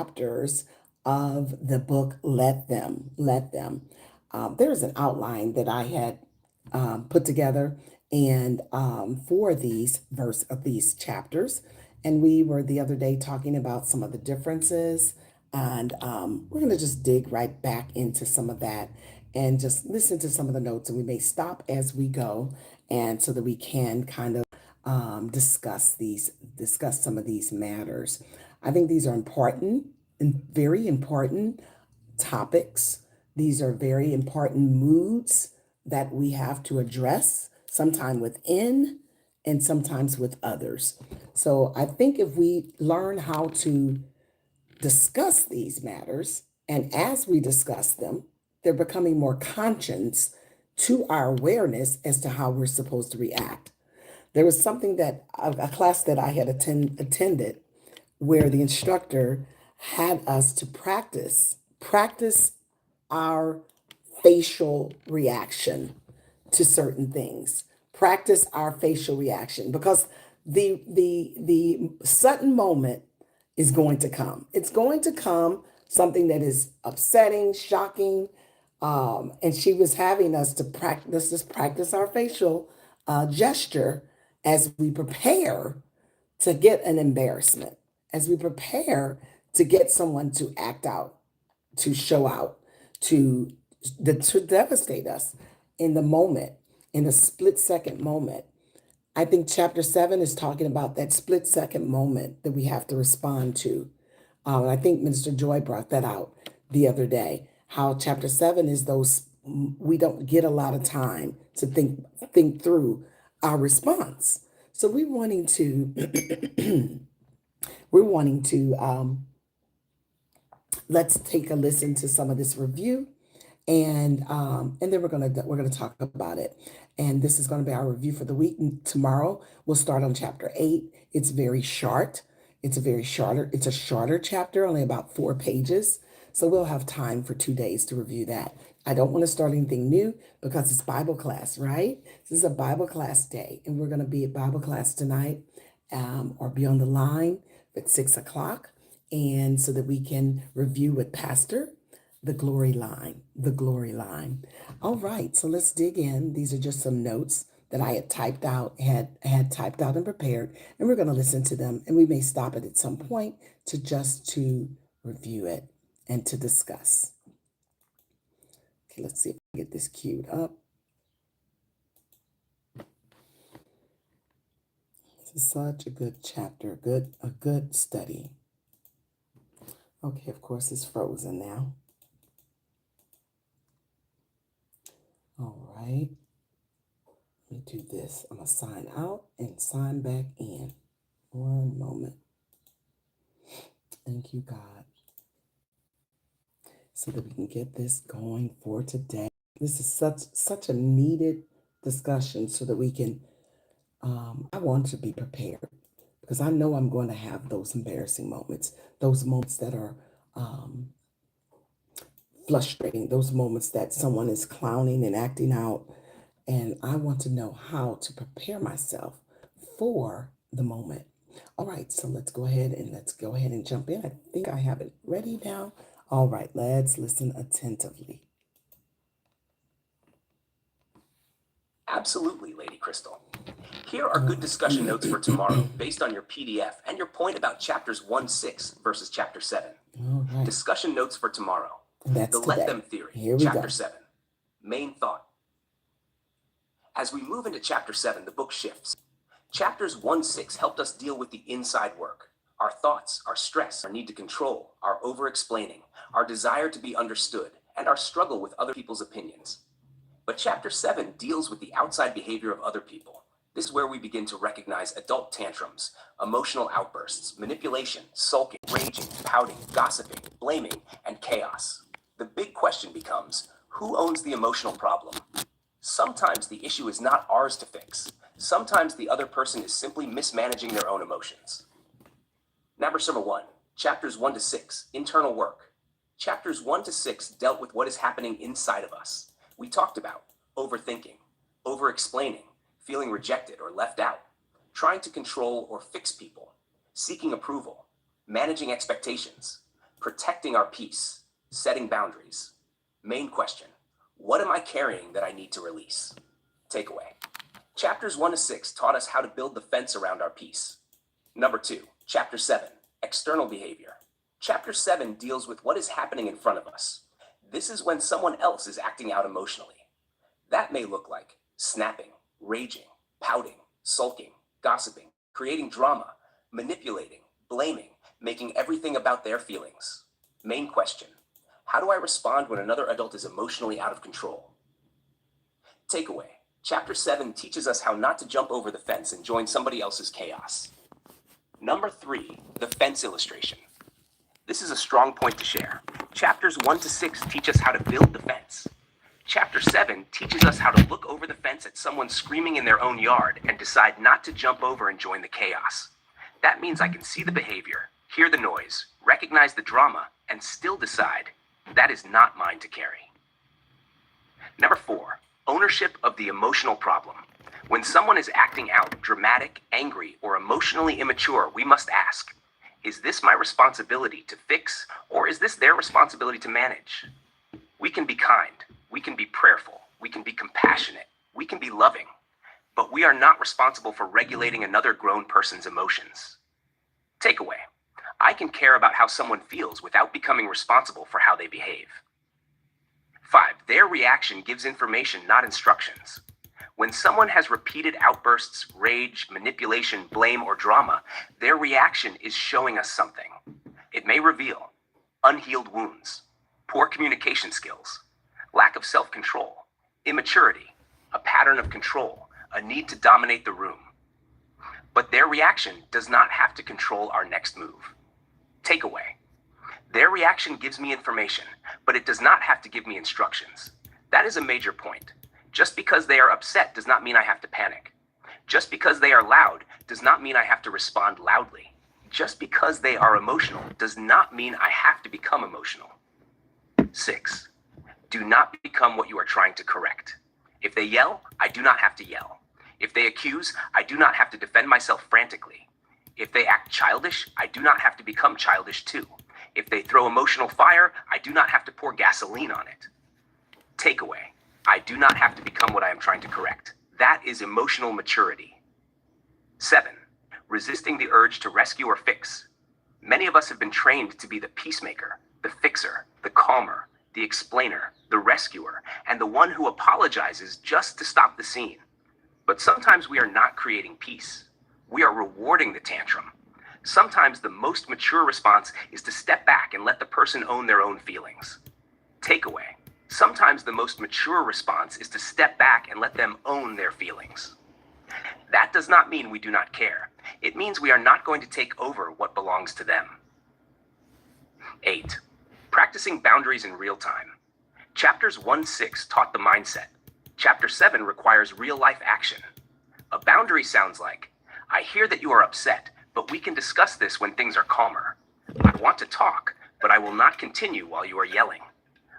chapters of the book Let Them. Let Them. There's an outline that I had put together and for these chapters, and we were the other day talking about some of the differences, and we're going to just dig right back into some of that and just listen to some of the notes, and we may stop as we go, and so that we can kind of discuss some of these matters. I think these are important and very important topics. These are very important moods that we have to address, sometimes within and sometimes with others. So I think if we learn how to discuss these matters, and as we discuss them, they're becoming more conscious to our awareness as to how we're supposed to react. There was something that a class that I had attended where the instructor had us to practice our facial reaction to certain things. Practice our facial reaction because the sudden moment is going to come. It's going to come, something that is upsetting, shocking, and she was having us to practice our facial gesture as we prepare to get an embarrassment, as we prepare to get someone to act out, to show out, to to devastate us in the moment, in the split second moment. I think chapter 7 is talking about that split second moment that we have to respond to. I think Minister Joy brought that out the other day. How chapter 7 is those we don't get a lot of time to think through our response. So we're wanting to let's take a listen to some of this review, and then we're gonna talk about it. And this is going to be our review for the week. And tomorrow we'll start on chapter 8. It's very short. It's a shorter chapter, only about 4 pages. So we'll have time for 2 days to review that. I don't want to start anything new because it's Bible class, right? This is a Bible class day, and we're going to be at Bible class tonight, or be on the line at 6 o'clock, and so that we can review with Pastor the glory line, the glory line. All right, so let's dig in. These are just some notes that I had typed out and prepared, and we're going to listen to them, and we may stop it at some point to review it and to discuss. Okay, let's see if I can get this queued up. This is such a good chapter, a good study. Okay, of course it's frozen now. All right, let me do this. I'm going to sign out and sign back in. One moment. Thank you, God, so that we can get this going for today. This is such a needed discussion so that we can, I want to be prepared because I know I'm going to have those embarrassing moments, those moments that are frustrating, those moments that someone is clowning and acting out. And I want to know how to prepare myself for the moment. All right, so let's go ahead and jump in. I think I have it ready now. All right, let's listen attentively. Absolutely, Lady Crystal. Here are good discussion notes for tomorrow based on your PDF and your point about chapters 1-6 versus chapter 7. All right. Discussion notes for tomorrow. That's the today. Let Them theory, Here we chapter go. 7. Main thought. As we move into chapter 7, the book shifts. Chapters 1-6 helped us deal with the inside work. Our thoughts, our stress, our need to control, our over-explaining, our desire to be understood, and our struggle with other people's opinions. But chapter 7 deals with the outside behavior of other people. This is where we begin to recognize adult tantrums, emotional outbursts, manipulation, sulking, raging, pouting, gossiping, blaming, and chaos. The big question becomes, who owns the emotional problem? Sometimes the issue is not ours to fix. Sometimes the other person is simply mismanaging their own emotions. Number 1, chapters 1-6, internal work. Chapters 1-6 dealt with what is happening inside of us. We talked about overthinking, over-explaining, feeling rejected or left out, trying to control or fix people, seeking approval, managing expectations, Protecting our peace, setting boundaries. Main question: what am I carrying that I need to release? Takeaway: chapters 1 to 6 taught us how to build the fence around our peace. Number 2, chapter 7, external behavior. Chapter 7 deals with what is happening in front of us. This is when someone else is acting out emotionally. That may look like snapping, raging, pouting, sulking, gossiping, creating drama, manipulating, blaming, making everything about their feelings. Main question: how do I respond when another adult is emotionally out of control? Takeaway: chapter 7 teaches us how not to jump over the fence and join somebody else's chaos. Number 3, the fence illustration. This is a strong point to share. Chapters 1 to 6 teach us how to build the fence. Chapter 7 teaches us how to look over the fence at someone screaming in their own yard and decide not to jump over and join the chaos. That means I can see the behavior, hear the noise, recognize the drama, and still decide that is not mine to carry. Number 4, ownership of the emotional problem. When someone is acting out, dramatic, angry, or emotionally immature, we must ask, is this my responsibility to fix, or is this their responsibility to manage? We can be kind, we can be prayerful, we can be compassionate, we can be loving, but we are not responsible for regulating another grown person's emotions. Takeaway: I can care about how someone feels without becoming responsible for how they behave. 5, their reaction gives information, not instructions. When someone has repeated outbursts, rage, manipulation, blame, or drama, their reaction is showing us something. It may reveal unhealed wounds, poor communication skills, lack of self-control, immaturity, a pattern of control, a need to dominate the room. But their reaction does not have to control our next move. Takeaway: their reaction gives me information, but it does not have to give me instructions. That is a major point. Just because they are upset does not mean I have to panic. Just because they are loud does not mean I have to respond loudly. Just because they are emotional does not mean I have to become emotional. 6, do not become what you are trying to correct. If they yell, I do not have to yell. If they accuse, I do not have to defend myself frantically. If they act childish, I do not have to become childish too. If they throw emotional fire, I do not have to pour gasoline on it. Takeaway: I do not have to become what I am trying to correct. That is emotional maturity. 7, resisting the urge to rescue or fix. Many of us have been trained to be the peacemaker, the fixer, the calmer, the explainer, the rescuer, and the one who apologizes just to stop the scene. But sometimes we are not creating peace. We are rewarding the tantrum. Sometimes the most mature response is to step back and let the person own their own feelings. Takeaway: sometimes the most mature response is to step back and let them own their feelings. That does not mean we do not care. It means we are not going to take over what belongs to them. 8, practicing boundaries in real time. Chapters 1-6 taught the mindset. Chapter 7 requires real-life action. A boundary sounds like, I hear that you are upset, but we can discuss this when things are calmer. I want to talk, but I will not continue while you are yelling.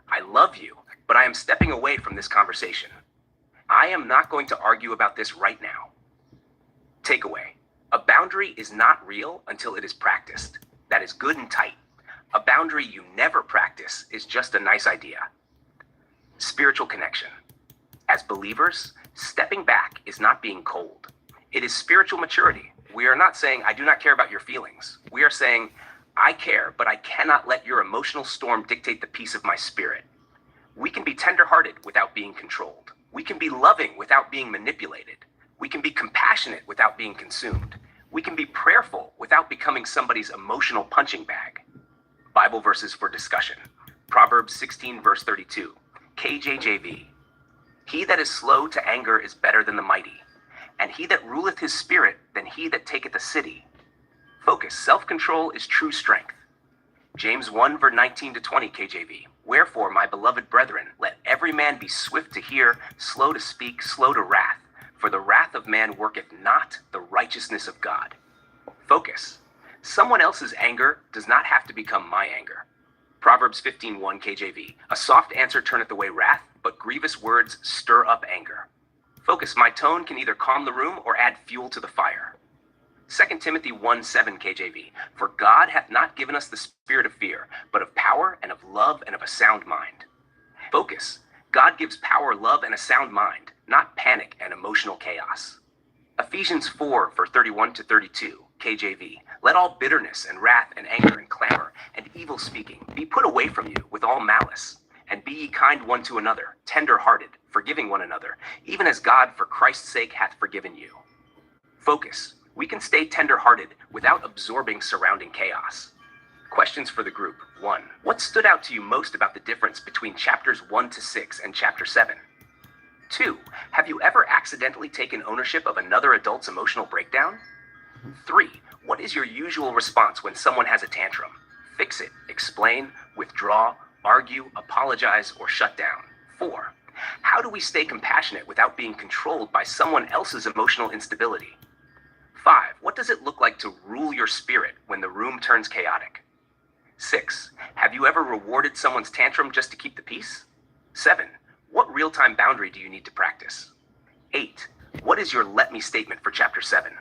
I love you, but I am stepping away from this conversation. I am not going to argue about this right now. Takeaway: a boundary is not real until it is practiced. That is good and tight. A boundary you never practice is just a nice idea. Spiritual connection. As believers, stepping back is not being cold. It is spiritual maturity. We are not saying, I do not care about your feelings. We are saying, I care, but I cannot let your emotional storm dictate the peace of my spirit. We can be tenderhearted without being controlled. We can be loving without being manipulated. We can be compassionate without being consumed. We can be prayerful without becoming somebody's emotional punching bag. Bible verses for discussion. Proverbs 16 verse 32. KJV. He that is slow to anger is better than the mighty, and he that ruleth his spirit than he that taketh a city. Focus. Self-control is true strength. James 1 verse 19 to 20 KJV. Wherefore, my beloved brethren, let every man be swift to hear, slow to speak, slow to wrath. For the wrath of man worketh not the righteousness of God. Focus. Someone else's anger does not have to become my anger. Proverbs 15:1 KJV. A soft answer turneth away wrath, but grievous words stir up anger. Focus. My tone can either calm the room or add fuel to the fire. 2 Timothy 1:7 KJV, for God hath not given us the spirit of fear, but of power and of love and of a sound mind. Focus. God gives power, love, and a sound mind, not panic and emotional chaos. Ephesians 4:31-32 KJV, let all bitterness and wrath and anger and clamor and evil speaking be put away from you with all malice. And be ye kind one to another, tender-hearted, forgiving one another, even as God for Christ's sake hath forgiven you. Focus. We can stay tender-hearted without absorbing surrounding chaos. Questions for the group. 1. What stood out to you most about the difference between chapters 1-6 and chapter 7? 2. Have you ever accidentally taken ownership of another adult's emotional breakdown? 3. What is your usual response when someone has a tantrum? Fix it, explain, withdraw, argue, apologize, or shut down. 4. How do we stay compassionate without being controlled by someone else's emotional instability? 5. What does it look like to rule your spirit when the room turns chaotic? 6. Have you ever rewarded someone's tantrum just to keep the peace? 7. What real-time boundary do you need to practice? 8. What is your let me statement for chapter 7?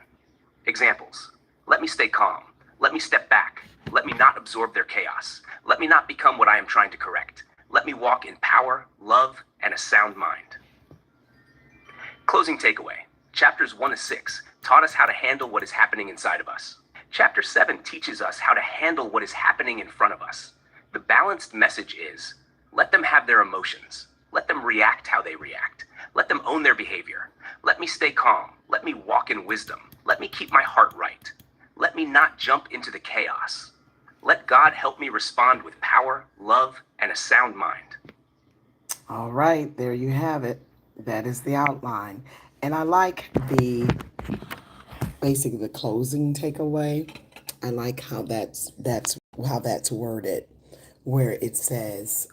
Examples. Let me stay calm. Let me step back. Let me not absorb their chaos. Let me not become what I am trying to correct. Let me walk in power, love, and a sound mind. Closing takeaway. Chapters 1-6 taught us how to handle what is happening inside of us. Chapter 7 teaches us how to handle what is happening in front of us. The balanced message is, let them have their emotions. Let them react how they react. Let them own their behavior. Let me stay calm. Let me walk in wisdom. Let me keep my heart right. Let me not jump into the chaos. Let God help me respond with power, love, and a sound mind. All right, there you have it. That is the outline. And I like basically the closing takeaway. I like how that's worded, where it says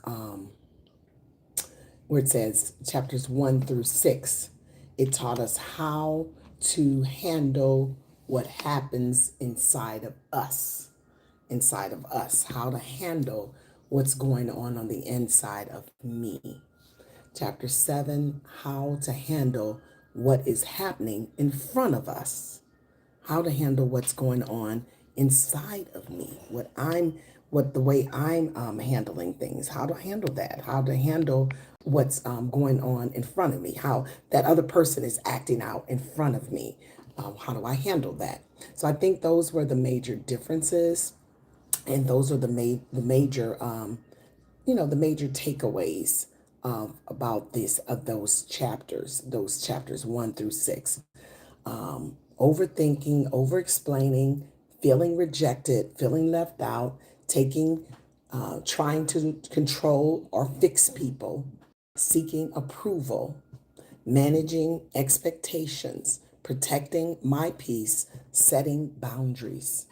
chapters 1-6. It taught us how to handle what happens inside of us, how to handle what's going on the inside of me. Chapter 7, how to handle what is happening in front of us, how to handle what's going on inside of me, the way I'm handling things, how to handle that, how to handle what's going on in front of me, how that other person is acting out in front of me. How do I handle that? So I think those were the major differences, and those are the major takeaways about those chapters 1-6. Overthinking, over-explaining, feeling rejected, feeling left out, trying to control or fix people, seeking approval, managing expectations, protecting my peace, setting boundaries.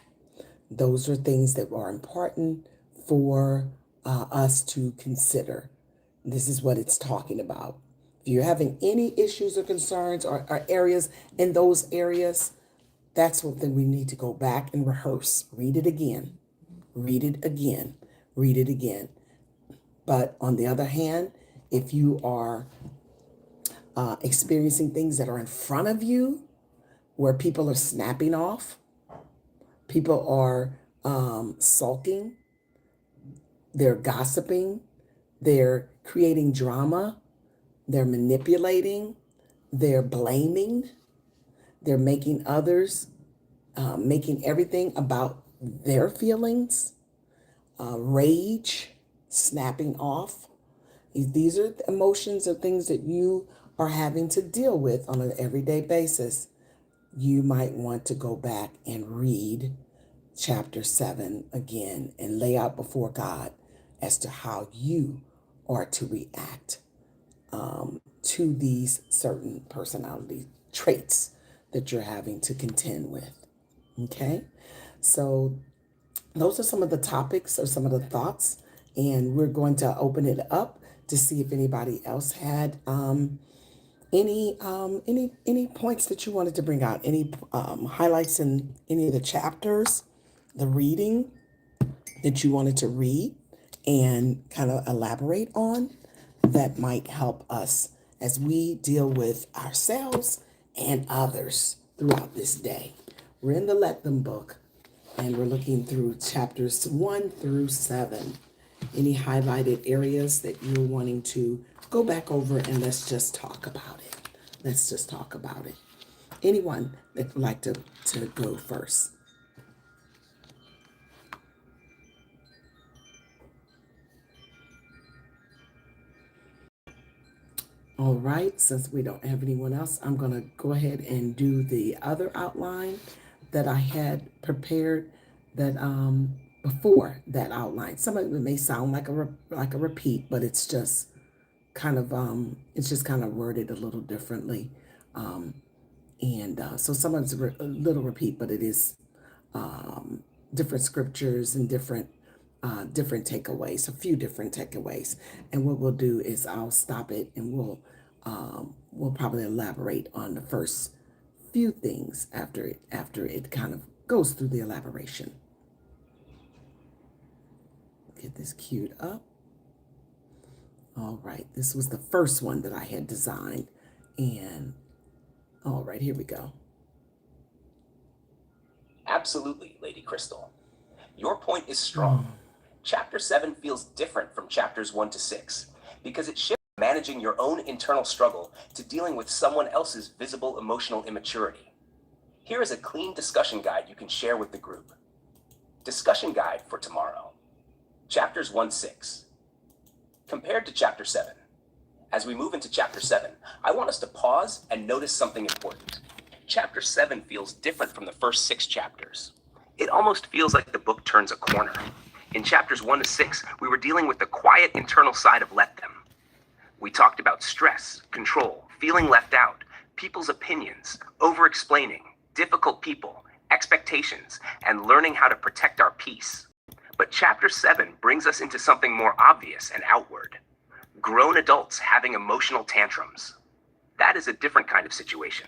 Those are things that are important for us to consider. This is what it's talking about. If you're having any issues or concerns or areas in those areas, that's something we need to go back and rehearse. Read it again. Read it again. Read it again. But on the other hand, if you are experiencing things that are in front of you, where people are snapping off, people are sulking, they're gossiping, they're creating drama, they're manipulating, they're blaming, they're making others, making everything about their feelings, rage, snapping off. These are emotions or things that you are having to deal with on an everyday basis. You might want to go back and read chapter 7 again and lay out before God as to how you are to react to these certain personality traits that you're having to contend with. Okay? So those are some of the topics or some of the thoughts, and we're going to open it up to see if anybody else had any points that you wanted to bring out, any highlights in any of the chapters, the reading that you wanted to read and kind of elaborate on, that might help us as we deal with ourselves and others throughout this day. We're in the Let Them book, and we're looking through chapters 1 through 7. Any highlighted areas that you're wanting to go back over, and let's just talk about it. Let's just talk about it. Anyone that would like to go first? All right, since we don't have anyone else, I'm going to go ahead and do the other outline that I had prepared that before that outline. Some of it may sound like a repeat, but it's just kind of worded a little differently. So some of it's a little repeat, but it is different scriptures and different takeaways, a few different takeaways. And what we'll do is I'll stop it, and we'll probably elaborate on the first few things after it kind of goes through the elaboration. Get this queued up. All right, this was the first one that I had designed, and all right, here we go. Absolutely, Lady Crystal. Your point is strong. Chapter 7 feels different from chapters 1 to 6 because it shifts from managing your own internal struggle to dealing with someone else's visible emotional immaturity. Here is a clean discussion guide you can share with the group. Discussion guide for tomorrow. Chapters 1-6. Compared to chapter 7. As we move into chapter 7, I want us to pause and notice something important. Chapter 7 feels different from the first 6 chapters. It almost feels like the book turns a corner. In chapters 1 to 6, we were dealing with the quiet internal side of Let Them. We talked about stress, control, feeling left out, people's opinions, over-explaining, difficult people, expectations, and learning how to protect our peace. But chapter 7 brings us into something more obvious and outward. Grown adults having emotional tantrums. That is a different kind of situation.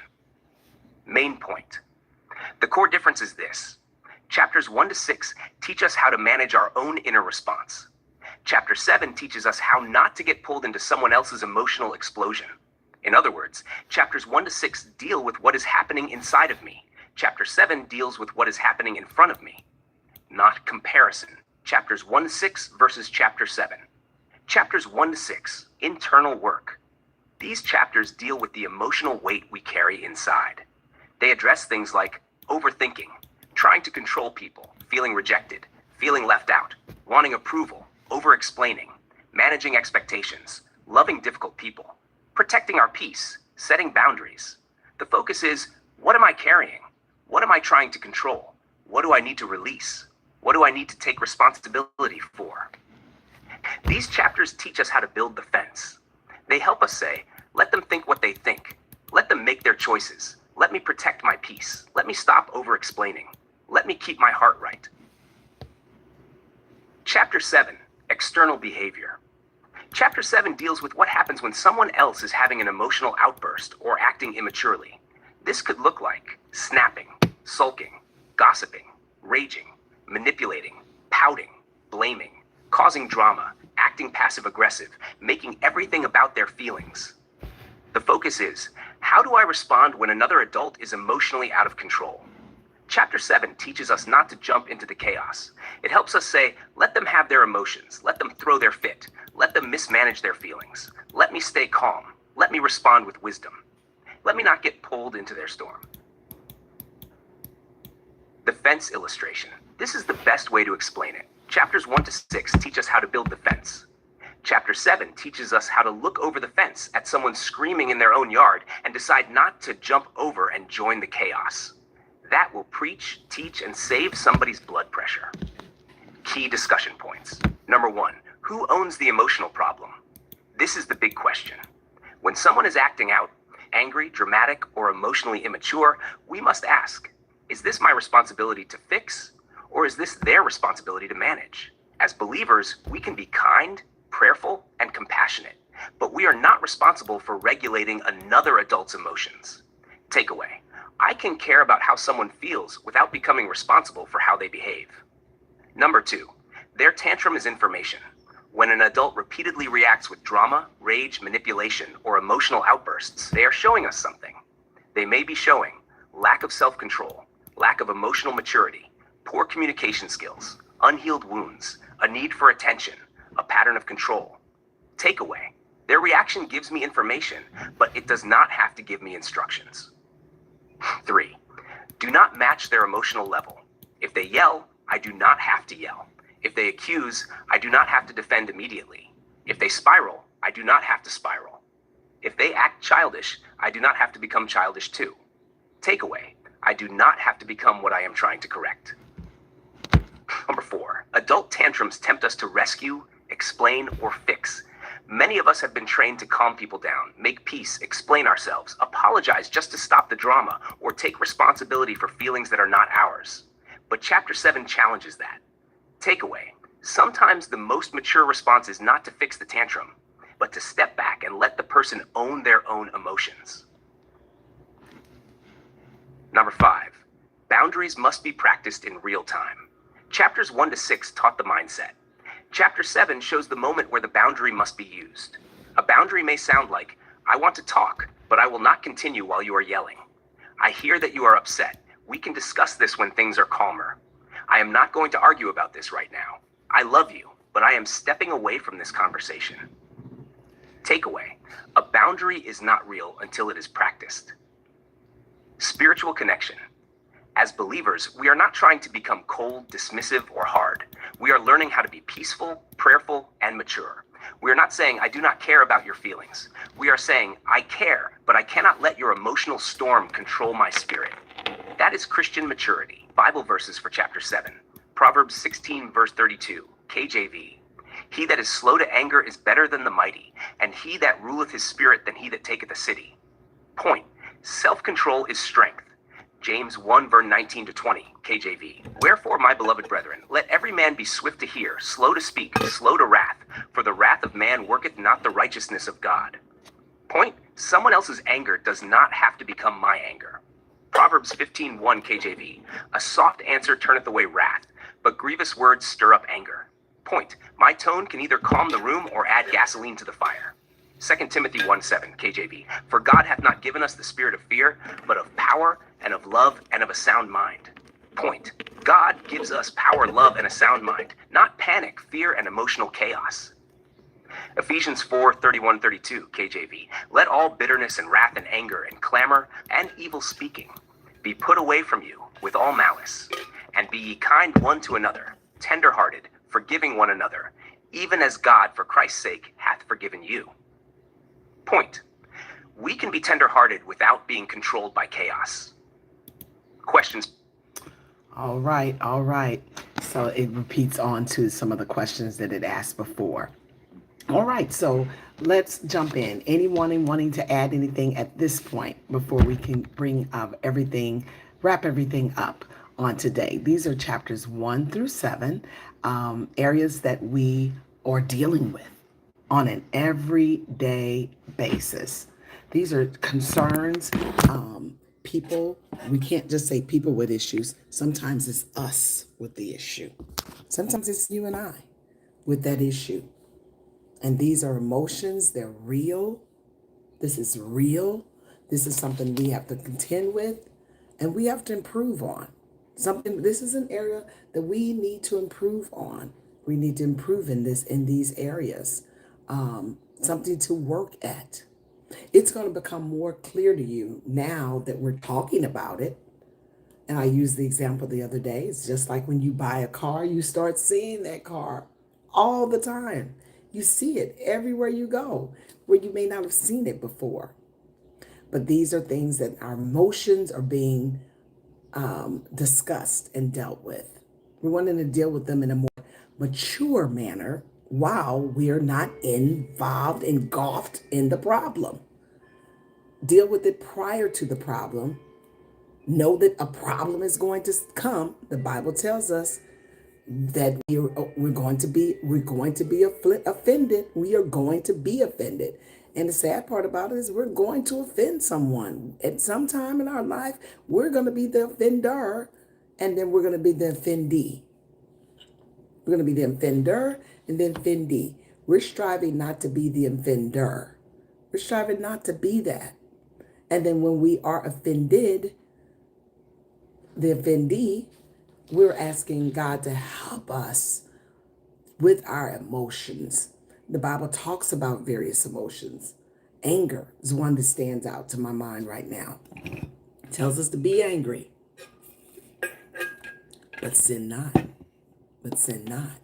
Main point. The core difference is this. Chapters 1 to 6 teach us how to manage our own inner response. Chapter 7 teaches us how not to get pulled into someone else's emotional explosion. In other words, chapters 1 to 6 deal with what is happening inside of me. Chapter 7 deals with what is happening in front of me. Not comparison. Chapters 1 to 6 versus chapter 7. Chapters 1 to 6, internal work. These chapters deal with the emotional weight we carry inside. They address things like overthinking, trying to control people, feeling rejected, feeling left out, wanting approval, over-explaining, managing expectations, loving difficult people, protecting our peace, setting boundaries. The focus is, what am I carrying? What am I trying to control? What do I need to release? What do I need to take responsibility for? These chapters teach us how to build the fence. They help us say, let them think what they think. Let them make their choices. Let me protect my peace. Let me stop over-explaining. Let me keep my heart right. Chapter 7, external behavior. Chapter 7 deals with what happens when someone else is having an emotional outburst or acting immaturely. This could look like snapping, sulking, gossiping, raging, manipulating, pouting, blaming, causing drama, acting passive-aggressive, making everything about their feelings. The focus is, how do I respond when another adult is emotionally out of control? Chapter 7 teaches us not to jump into the chaos. It helps us say, let them have their emotions, let them throw their fit, let them mismanage their feelings. Let me stay calm. Let me respond with wisdom. Let me not get pulled into their storm. The fence illustration. This is the best way to explain it. Chapters 1 to 6 teach us how to build the fence. Chapter 7 teaches us how to look over the fence at someone screaming in their own yard and decide not to jump over and join the chaos. That will preach, teach, and save somebody's blood pressure. Key discussion points. Number 1, who owns the emotional problem? This is the big question. When someone is acting out, angry, dramatic, or emotionally immature, we must ask, is this my responsibility to fix? Or is this their responsibility to manage? As believers, we can be kind, prayerful, and compassionate, but we are not responsible for regulating another adult's emotions. Takeaway: I can care about how someone feels without becoming responsible for how they behave. Number 2, their tantrum is information. When an adult repeatedly reacts with drama, rage, manipulation, or emotional outbursts, they are showing us something. They may be showing lack of self-control, lack of emotional maturity, poor communication skills, unhealed wounds, a need for attention, a pattern of control. Takeaway: their reaction gives me information, but it does not have to give me instructions. 3. Do not match their emotional level. If they yell, I do not have to yell. If they accuse, I do not have to defend immediately. If they spiral, I do not have to spiral. If they act childish, I do not have to become childish too. Takeaway: I do not have to become what I am trying to correct. Number 4, adult tantrums tempt us to rescue, explain, or fix. Many of us have been trained to calm people down, make peace, explain ourselves, apologize just to stop the drama, or take responsibility for feelings that are not ours. But Chapter 7 challenges that. Takeaway: sometimes the most mature response is not to fix the tantrum, but to step back and let the person own their own emotions. Number 5, boundaries must be practiced in real time. Chapters 1 to 6 taught the mindset. Chapter 7 shows the moment where the boundary must be used. A boundary may sound like, I want to talk, but I will not continue while you are yelling. I hear that you are upset. We can discuss this when things are calmer. I am not going to argue about this right now. I love you, but I am stepping away from this conversation. Takeaway: a boundary is not real until it is practiced. Spiritual connection. As believers, we are not trying to become cold, dismissive, or hard. We are learning how to be peaceful, prayerful, and mature. We are not saying, I do not care about your feelings. We are saying, I care, but I cannot let your emotional storm control my spirit. That is Christian maturity. Bible verses for chapter 7. Proverbs 16, verse 32, KJV. He that is slow to anger is better than the mighty, and he that ruleth his spirit than he that taketh a city. Point: self-control is strength. James 1, verse 19 to 20, KJV. Wherefore, my beloved brethren, let every man be swift to hear, slow to speak, slow to wrath, for the wrath of man worketh not the righteousness of God. Point: someone else's anger does not have to become my anger. Proverbs 15:1 KJV. A soft answer turneth away wrath, but grievous words stir up anger. Point: my tone can either calm the room or add gasoline to the fire. 2 Timothy 1:7 KJV. For God hath not given us the spirit of fear, but of power and of love and of a sound mind. Point: God gives us power, love, and a sound mind, not panic, fear, and emotional chaos. Ephesians 4:31-32 KJV. Let all bitterness and wrath and anger and clamor and evil speaking be put away from you with all malice. And be ye kind one to another, tender-hearted, forgiving one another, even as God for Christ's sake hath forgiven you. Point: we can be tender-hearted without being controlled by chaos. Questions? All right, all right. So it repeats on to some of the questions that it asked before. All right, so let's jump in. Anyone wanting to add anything at this point before we can bring wrap everything up on today? These are chapters 1 through 7, areas that we are dealing with on an everyday basis. These are concerns, people. We can't just say people with issues. Sometimes it's us with the issue. Sometimes it's you and I with that issue. And these are emotions. They're real. This is real. This is something we have to contend with and we have to improve on. This is an area that we need to improve on. We need to improve in these areas. Something to work at. It's going to become more clear to you now that we're talking about it. And I used the example the other day. It's just like when you buy a car, you start seeing that car all the time. You see it everywhere you go, where you may not have seen it before. But these are things that our emotions are being discussed and dealt with. We're wanting to deal with them in a more mature manner while we're not engulfed in the problem. Deal with it prior to the problem. Know that a problem is going to come. The Bible tells us that we're going to be offended. We are going to be offended. And the sad part about it is we're going to offend someone. At some time in our life, we're going to be the offender, and then we're going to be the offendee. We're going to be the offender and then offendee. We're striving not to be the offender. We're striving not to be that. And then when we are offended, the offendee, we're asking God to help us with our emotions. The Bible talks about various emotions. Anger is one that stands out to my mind right now. It tells us to be angry, but sin not. But sin not.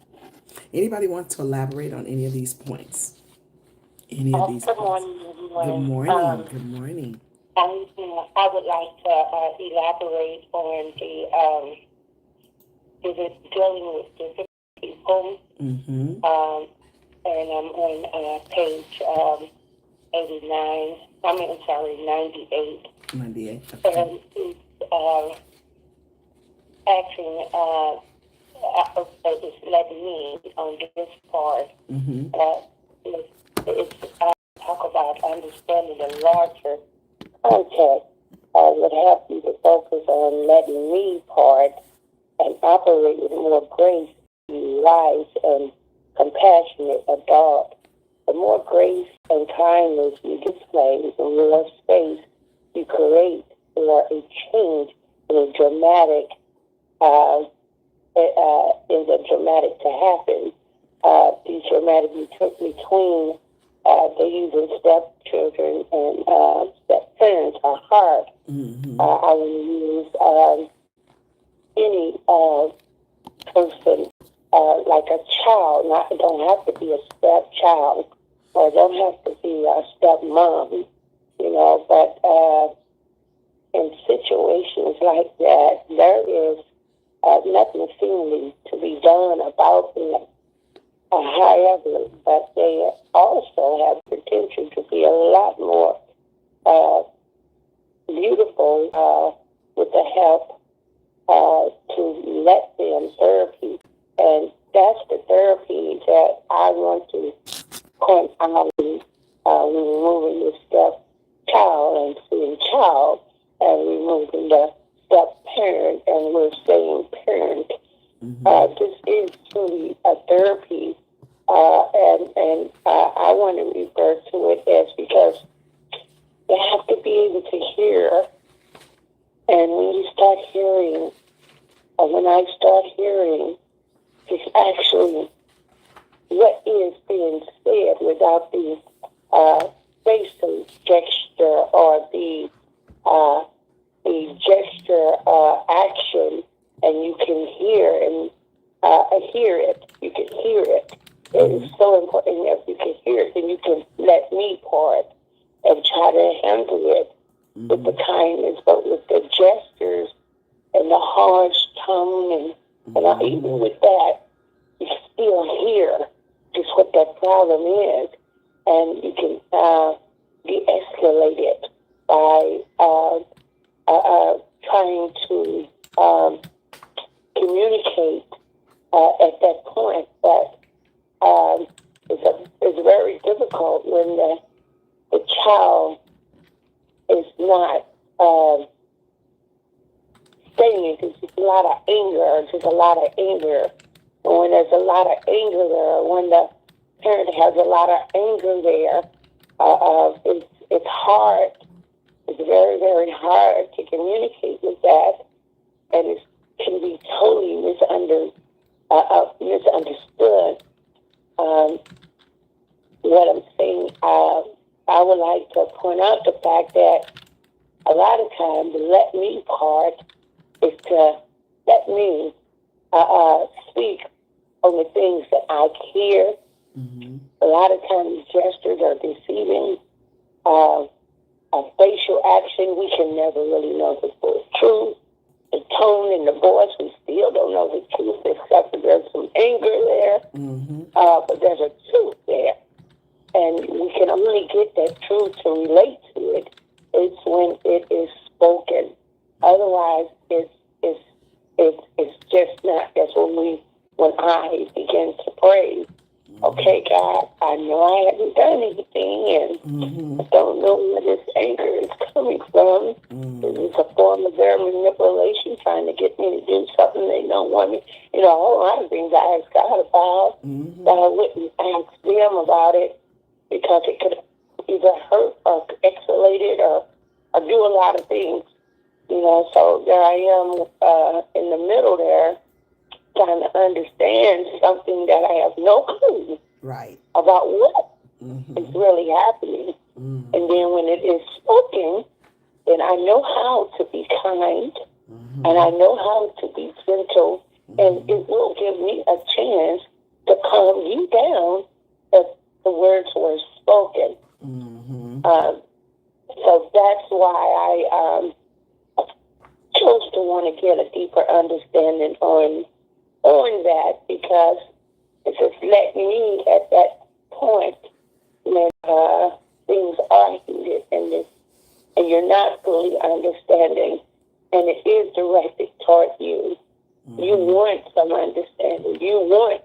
Anybody want to elaborate on any of these points? Any of these Good points? morning, Good everyone. morning. Good morning. I would like to elaborate on dealing with different people. Mm-hmm. And I'm on page 98. 98. Okay. And it's asking, it's letting me on this part. Mm-hmm. It's talk about understanding the larger context. Would help you to focus on letting me part and operate with more grace, wise, and compassionate adult. The more grace and kindness you display, the more space you create for a change in a dramatic to happen. These dramatic between the using stepchildren and step parents are hard. Mm-hmm. I will use any person like a child. It don't have to be a stepchild, or it don't have to be a stepmom, but in situations like that, there is nothing seemingly to be done about them. However, but they also have potential to be a lot more beautiful with the help to let them therapy. And that's the therapy that I want to point out removing the step-child and seeing child, and removing the step-parent, and we're saying parent. Mm-hmm. This is truly a therapy, and I want to refer to it as, because you have to be able to hear, and when you start hearing, or when I start hearing, it's actually what is being said without the facial gesture or the gesture action, and you can hear and hear it. You can hear it. It is so important that you can hear it, and you can let me part and try to handle it with the kindness, but with the gestures and the harsh tone, and even with that, you still hear just what that problem is, and you can de-escalate it by trying to communicate at that point. But it's very difficult when the child is not saying it. There's a lot of anger. And when there's a lot of anger there, when the parent has a lot of anger there, it's hard. It's very, very hard to communicate with that, and it can be totally misunderstood. What I'm saying, I would like to point out the fact that a lot of times the let me part is to let me speak on the things that I hear. Mm-hmm. A lot of times gestures are deceiving. A facial action, we can never really know the full truth. The tone and the voice, we still don't know the truth, except that there's some anger there. Mm-hmm. But there's a truth there. And we can only get that truth to relate to it. It's when it is spoken. Otherwise, it's just not. That's when I begin to pray. Okay, God, I know I haven't done anything, and I don't know where this anger is coming from. It's a form of their manipulation, trying to get me to do something they don't want me. A whole lot of things I ask God about, that I wouldn't ask them about it, because it could either hurt or escalate it or do a lot of things. So there I am in the middle there, trying to understand something that I have no clue Right. about what Mm-hmm. is really happening. Mm-hmm. And then when it is spoken, then I know how to be kind, Mm-hmm. and I know how to be gentle, and it will give me a chance to calm you down if the words were spoken. Mm-hmm. So that's why I chose to want to get a deeper understanding on that, because it just let me at that point when things are heated and you're not fully understanding, and it is directed toward you. Mm-hmm. You want some understanding. You want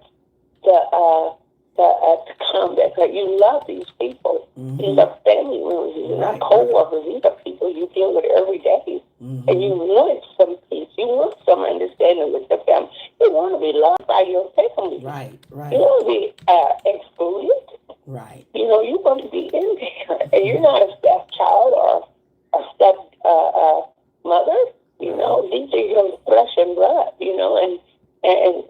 to come back. You love these people. Mm-hmm. These are family members. These are not co-workers. These are people you deal with every day. Mm-hmm. And you want some peace. You want some understanding with the family. You want to be loved by your family. Right. You want to be excluded. Right. You want to be in there. And you're not a stepchild or a step mother. These are your flesh and blood, and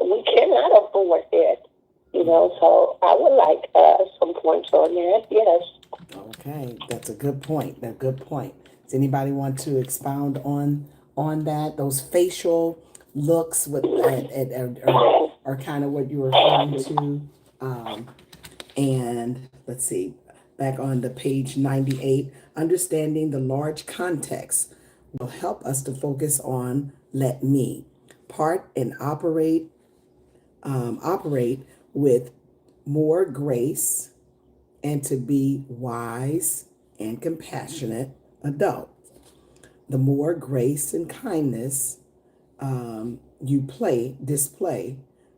we cannot afford it. So I would like some points on that. Yes. Okay, that's a good point. Does anybody want to expound on that? Those facial looks are kind of what you were referring to. And let's see, back on the page 98, understanding the large context will help us to focus on let me part and operate with more grace and to be wise and compassionate adult. The more grace and kindness you display,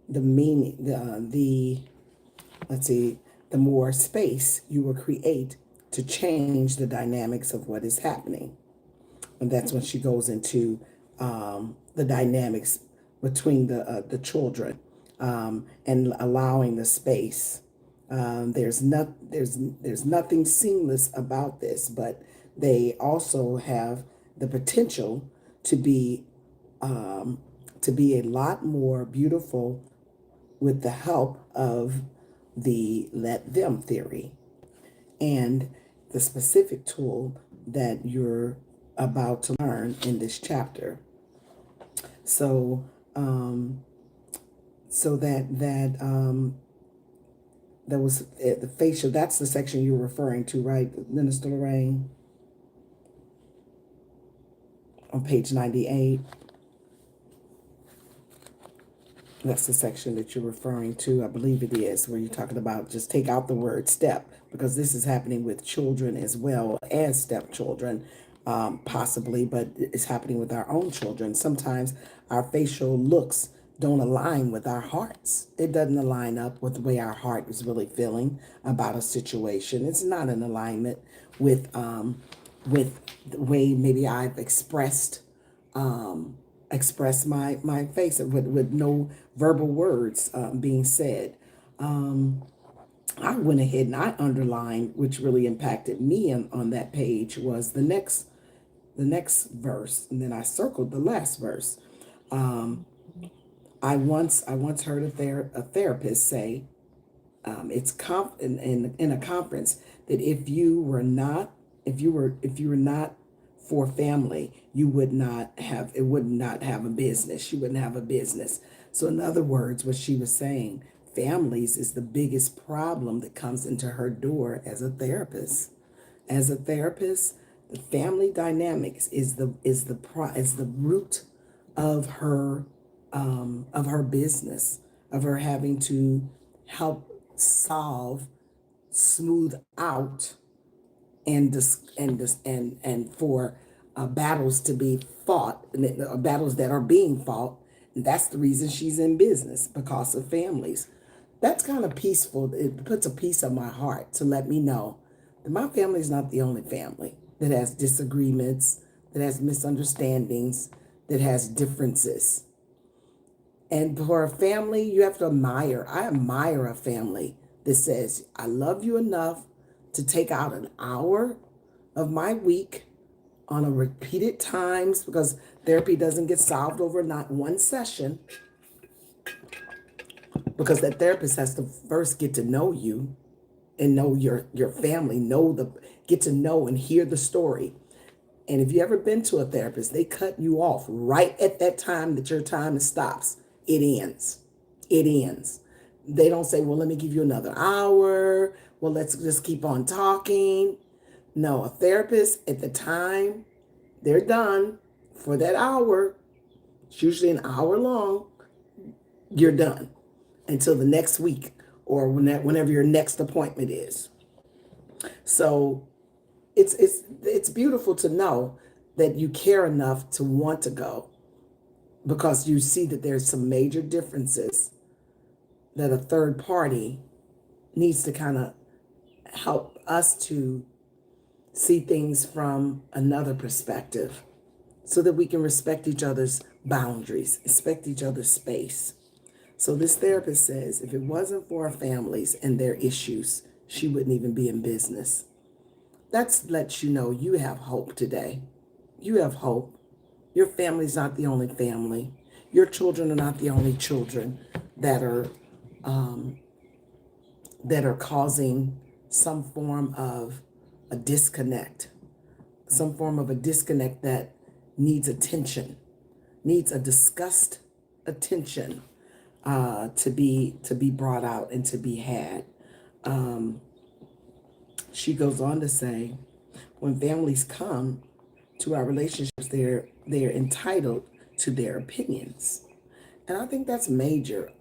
the meaning, the more space you will create to change the dynamics of what is happening. And that's when she goes into the dynamics between the children and allowing the space. There's nothing seamless about this, but they also have the potential to be a lot more beautiful with the help of the let them theory and the specific tool that you're about to learn in this chapter. So that was the facial. That's the section you're referring to, right, Minister Lorraine? On page 98. That's the section that you're referring to. I believe it is, where you're talking about just take out the word step, because this is happening with children as well as stepchildren, possibly, but it's happening with our own children. Sometimes our facial looks don't align with our hearts. It doesn't align up with the way our heart is really feeling about a situation. It's not in alignment with the way maybe I've express my face with no verbal words being said. I went ahead and I underlined, which really impacted me on that page, was the next verse, and then I circled the last verse. I once heard a therapist say, in a conference, that if you were not for family, you would not have a business. You wouldn't have a business. So in other words, what she was saying, families is the biggest problem that comes into her door as a therapist. As a therapist, the family dynamics is the root of her business, of her having to help solve, smooth out, and for battles to be fought, battles that are being fought. And that's the reason she's in business, because of families. That's kind of peaceful. It puts a piece of my heart to let me know that my family is not the only family that has disagreements, that has misunderstandings, that has differences. And for a family, you have to admire. I admire a family that says, I love you enough to take out an hour of my week on a repeated times, because therapy doesn't get solved over not one session, because that therapist has to first get to know you and know your family, get to know and hear the story. And if you ever been to a therapist, they cut you off right at that time that your time stops. It ends. It ends. They don't say, well, let me give you another hour. Well, let's just keep on talking. No, a therapist at the time they're done for that hour, it's usually an hour long, you're done until the next week or whenever your next appointment is. So it's beautiful to know that you care enough to want to go, because you see that there's some major differences that a third party needs to kind of help us to see things from another perspective, so that we can respect each other's boundaries, respect each other's space. So this therapist says if it wasn't for our families and their issues, she wouldn't even be in business. That lets you know you have hope today. You have hope. Your family's not the only family. Your children are not the only children that are causing some form of a disconnect, that needs attention, needs a discussed attention to be brought out and to be had. She goes on to say, when families come to our relationships, they're entitled to their opinions. And I think that's major.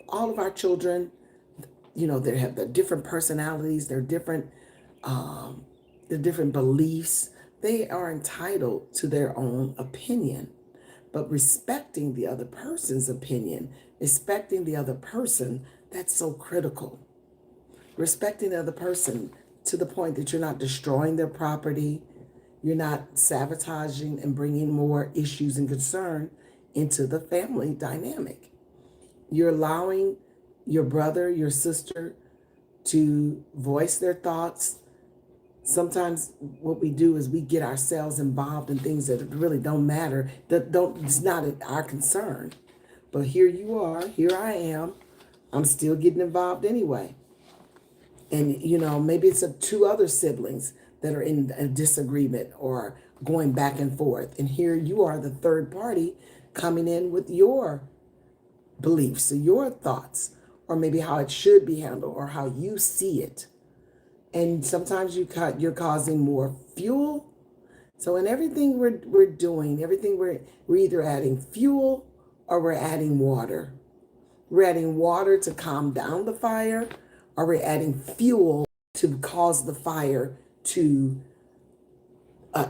All of our children, they have their different personalities, their different beliefs. They are entitled to their own opinion. But respecting the other person's opinion, respecting the other person, that's so critical. Respecting the other person to the point that you're not destroying their property, you're not sabotaging and bringing more issues and concern into the family dynamic. You're allowing your brother, your sister to voice their thoughts. Sometimes what we do is we get ourselves involved in things that really don't matter, it's not our concern. But here you are, here I am, I'm still getting involved anyway. And maybe it's two other siblings that are in a disagreement or going back and forth. And here you are, the third party, coming in with your beliefs or your thoughts, or maybe how it should be handled or how you see it. And sometimes you're causing more fuel. So in everything we're doing, everything we're either adding fuel or we're adding water. We're adding water to calm down the fire, or we're adding fuel to cause the fire to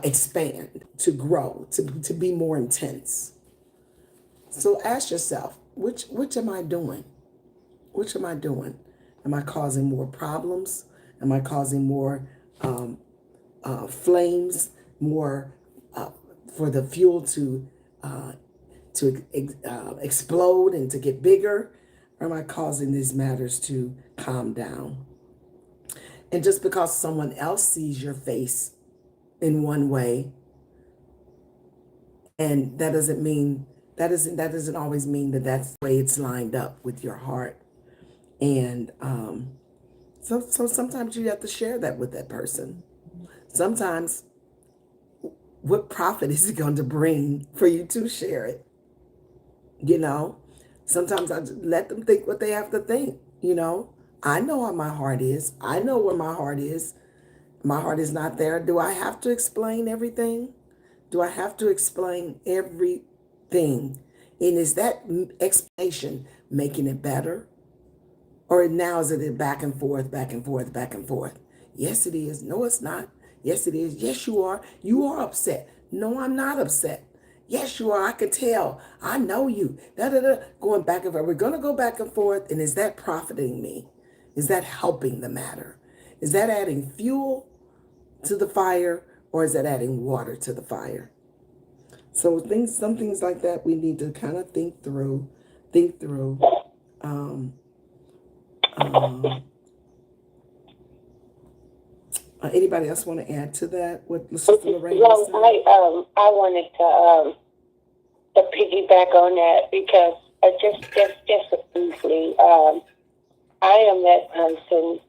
expand, to grow, to be more intense. So ask yourself, which am I doing? Which am I doing? Am I causing more problems? Am I causing more flames, more for the fuel to explode and to get bigger? Or am I causing these matters to calm down? And just because someone else sees your face in one way, and that doesn't always mean that that's the way it's lined up with your heart. And so sometimes you have to share that with that person. Sometimes, what profit is it going to bring for you to share it? Sometimes I just let them think what they have to think. I know how my heart is. I know where my heart is. My heart is not there. Do I have to explain everything? Do I have to explain everything? And is that explanation making it better? Or now is it back and forth, back and forth, back and forth? Yes, it is. No, it's not. Yes, it is. Yes, you are. You are upset. No, I'm not upset. Yes, you are. I can tell. I know you. Going back and forth. We're going to go back and forth. And is that profiting me? Is that helping the matter? Is that adding fuel to the fire, or is that adding water to the fire? So some things like that we need to kind of think through. Anybody else want to add to that? What Sister Lorraine Well, was saying? I wanted to piggyback on that because just briefly, I am that person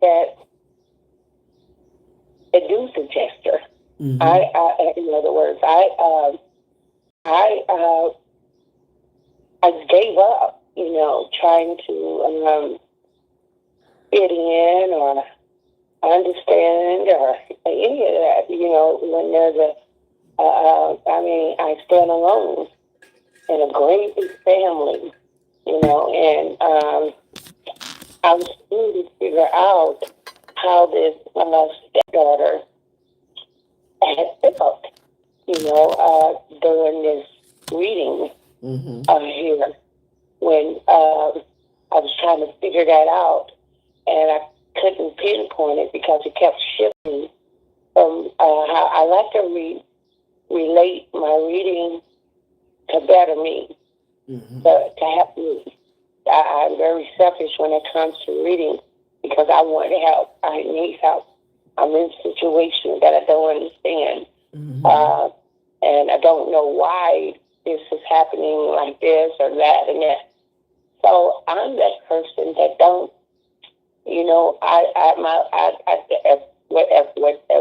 that induced a gesture. Mm-hmm. In other words, I gave up, trying to fit in or understand or any of that. When there's I stand alone in a great big family, and I was trying to figure out how this stepdaughter had felt, during this reading here when I was trying to figure that out, and I couldn't pinpoint it because it kept shifting from how I like to relate my reading to better me, to help me. I'm very selfish when it comes to reading because I want help. I need help. I'm in situations that I don't understand. And I don't know why this is happening like this or that and that. So I'm that person that don't,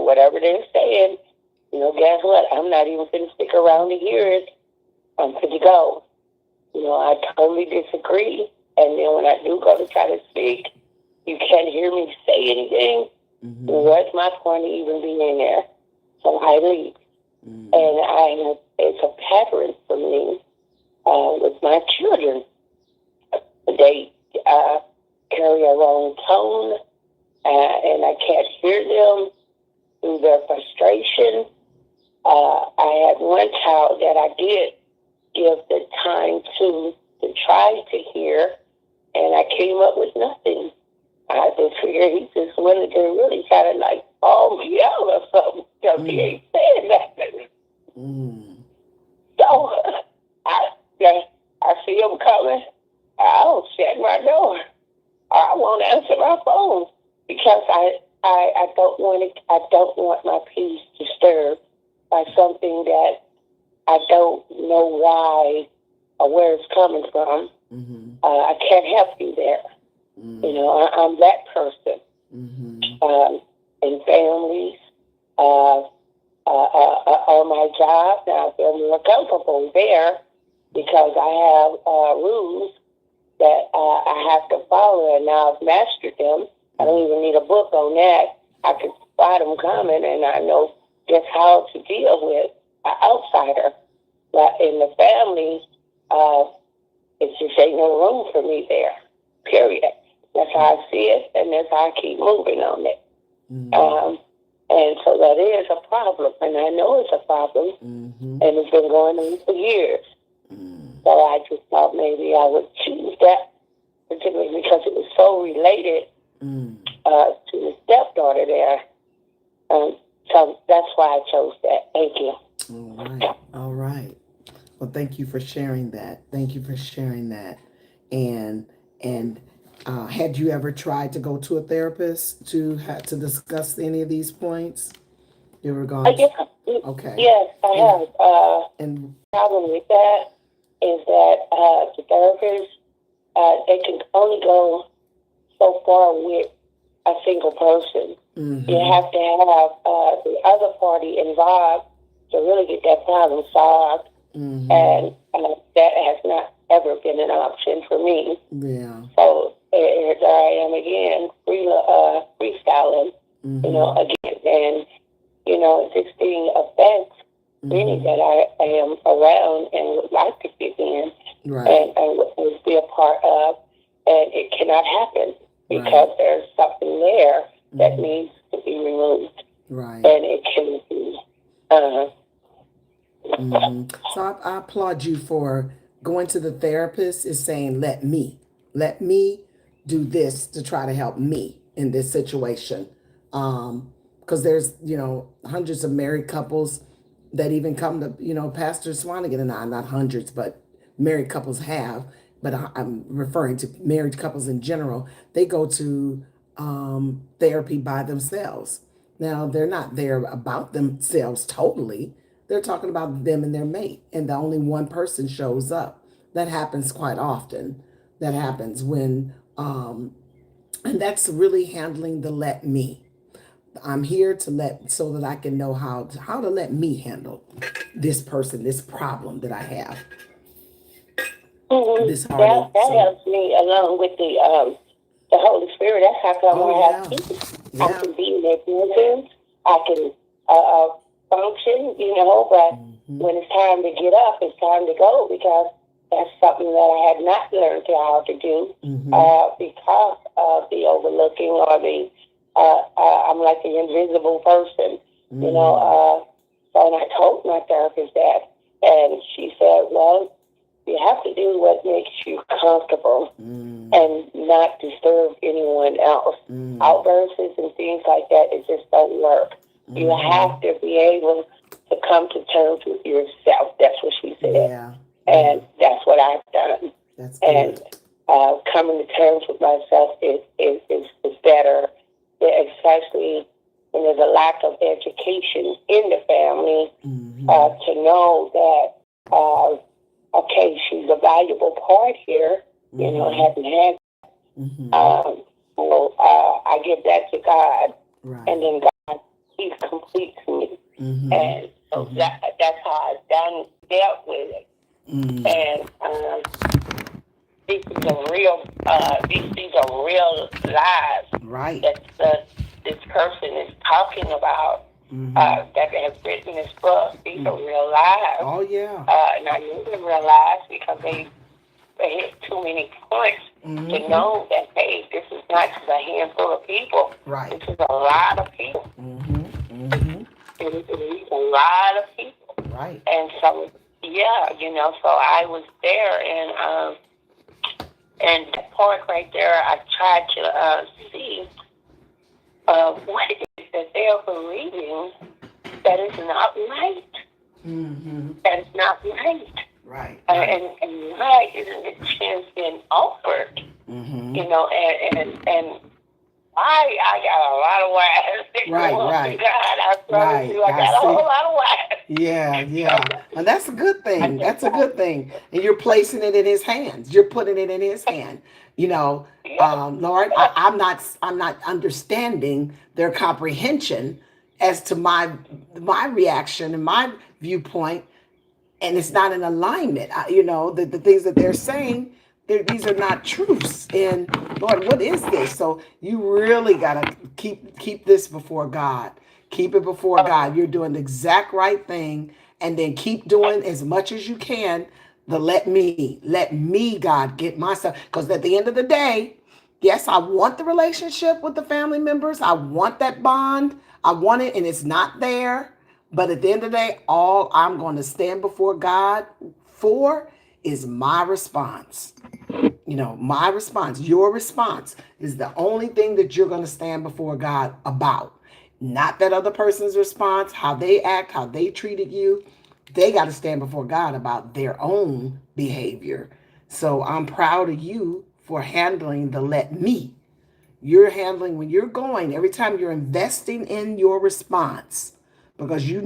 whatever they're saying, guess what? I'm not even going to stick around to hear it. I'm going to go. I totally disagree. And then when I do go to try to speak, you can't hear me say anything. What's my point of even being there? So I leave. And it's a pattern for me with my children. They carry a wrong tone, and I can't hear them through their frustration. I had one child that I did give the time to try to hear, and I came up with nothing. I just figured he just wanted to really kind of like call me out or something because he ain't saying nothing. So I see him coming. I'll shut my door. I won't answer my phone because I don't want it. I don't want my peace disturbed by something that I don't know why or where it's coming from. I can't help you there. I'm that person. In families, on my job, now I feel more comfortable there because I have rules that I have to follow, and now I've mastered them. I don't even need a book on that. I can spot them coming, and I know just how to deal with an outsider. But in the family, it just ain't no room for me there, period. That's how I see it, and that's how I keep moving on it. And so that is a problem, and I know it's a problem, and it's been going on for years. So I just thought maybe I would choose that, particularly because it was so related to the stepdaughter there. So that's why I chose that. Thank you. All right. Well, thank you for sharing that. And had you ever tried to go to a therapist to discuss any of these points? You ever gone? Okay. Yes, I have. And the problem with that is that the therapists, they can only go so far with a single person. You have to have the other party involved to really get that problem solved. And that has not ever been an option for me. Yeah. So here I am again, freestyling, again. And, this thing affects many that I am around and would like to fit in and would be a part of. And it cannot happen because there's something there that needs to be removed. And it can be. So I applaud you for going to the therapist is saying, let me do this to try to help me in this situation. Because there's, hundreds of married couples that even come to, Pastor Swanigan and I, not hundreds, but married couples have, but I'm referring to married couples in general. They go to therapy by themselves. Now, they're not there about themselves totally. They're talking about them and their mate, and the only one person shows up. That happens quite often. That happens when, and that's really handling the let me. I'm here to let so that I can know how to let me handle this person, this problem that I have, this heartache. That So, helps me along with the Holy Spirit. That's how come oh I have yeah, peace. I yeah. can be in their presence. I can function, but Hmm. when it's time to get up, it's time to go because that's something that I had not learned how to do Hmm. because of the overlooking or the I'm like the invisible person, Mm. So and I told my therapist that, and she said, "Well, you have to do what makes you comfortable Mm. and not disturb anyone else. Mm. Outbursts and things like that, it just don't work. You Hmm. have to be able to come to terms with yourself." That's what she said. Yeah, yeah, And that's what I've done. that's And good. coming to terms with myself is better, especially when there's a lack of education in the family Hmm. to know that, okay, she's a valuable part here, Hmm. having had. Hmm. So I give that to God, and Right. then God, He's complete to me. Hmm. And so Hmm. that's how I've dealt with it. Mm. And these are real lives Right. that this person is talking about Hmm. that have written this book. These are real lives. Oh yeah. And I knew them real lives because they hit too many points to Hmm. know that, hey, this is not just a handful of people. Right. This is a lot of people. Hmm. Hmm. It's a lot of people. Right. And so, yeah, so I was there, and that part right there, I tried to see what it is that they're believing that is not right. Hmm. That is not right. Right. Right. And why isn't the chance being offered? Hmm. And I got a lot of wives. Right. God, Right. I promise Right. you, I I got a whole see. lot of wives. Yeah, yeah. So And that's a good I thing. just That's a good thing. And you're placing it in his hands. You're putting it in his hand. You know, yeah, Lord, I'm not understanding their comprehension as to my reaction and my viewpoint, and it's not in alignment. The things that they're saying, these are not truths. And Lord, what is this? So you really gotta keep this before God. Keep it before God. You're doing the exact right thing, and then keep doing as much as you can. Let me, God, get myself. Because at the end of the day, yes, I want the relationship with the family members. I want that bond. I want it, and it's not there. But at the end of the day, all I'm going to stand before God for is my response. My response, your response is the only thing that you're going to stand before God about. Not that other person's response, how they act, how they treated you. They got to stand before God about their own behavior. So I'm proud of you for handling the let me. You're handling when you're going, every time you're investing in your response, because you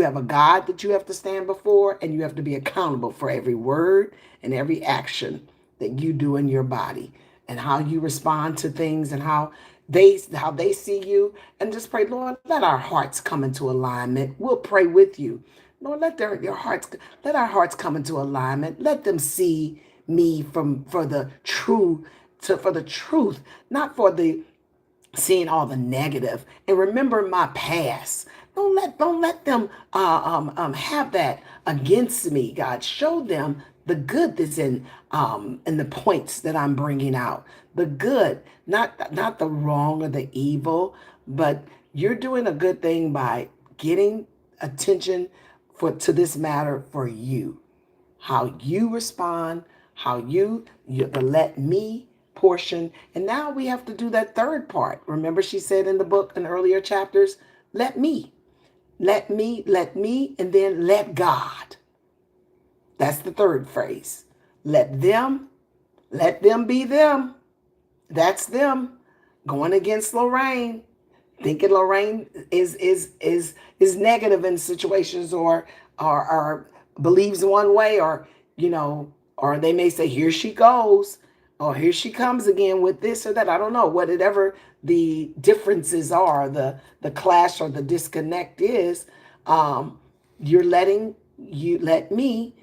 have a God that you have to stand before, and you have to be accountable for every word and every action that you do in your body, and how you respond to things, and how they see you. And just pray, Lord, let our hearts come into alignment. We'll pray with you. Lord, let our hearts come into alignment. Let them see me for the truth, not for the seeing all the negative. And remember my past. Don't let them have that against me. God, show them the good that's in the points that I'm bringing out. The good, not the wrong or the evil, but you're doing a good thing by getting attention to this matter for you, how you respond, how the let me portion. And now we have to do that third part. Remember, she said in the book in earlier chapters, let me, let me, and then let God. That's the third phrase. Let them be them. That's them going against Lorraine, thinking Lorraine is negative in situations, or believes one way, or or they may say, here she goes, or here she comes again with this or that. I don't know, whatever the differences are, the clash or the disconnect is. You're letting you let me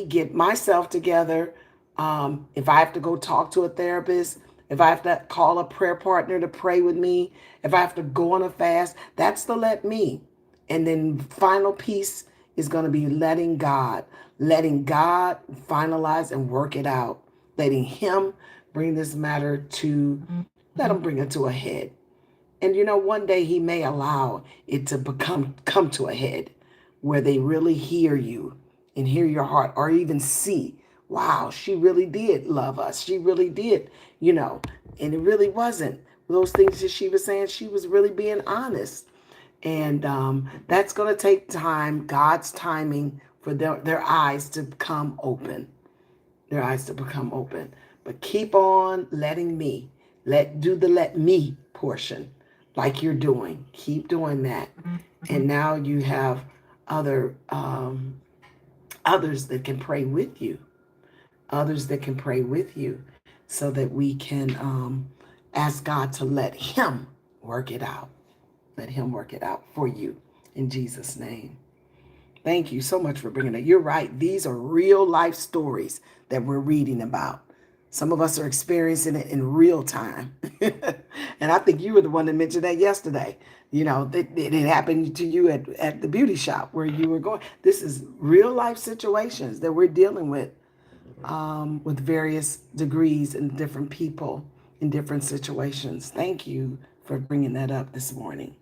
get myself together. If I have to go talk to a therapist, if I have to call a prayer partner to pray with me, if I have to go on a fast, that's the let me. And then final piece is going to be letting God finalize and work it out, letting Him bring this matter to, let Him bring it to a head. And one day He may allow it to come to a head where they really hear you and hear your heart, or even see, wow, she really did love us. She really did, and it really wasn't those things that she was saying. She was really being honest. And that's going to take time, God's timing, for their eyes to become open. Their eyes to become open. But keep on letting me. Do the let me portion like you're doing. Keep doing that. And now you have others that can pray with you. Others that can pray with you, so that we can ask God to let Him work it out. Let Him work it out for you in Jesus' name. Thank you so much for bringing it. You're right. These are real life stories that we're reading about. Some of us are experiencing it in real time. And I think you were the one that mentioned that yesterday. It happened to you at the beauty shop where you were going. This is real life situations that we're dealing with various degrees and different people in different situations. Thank you for bringing that up this morning.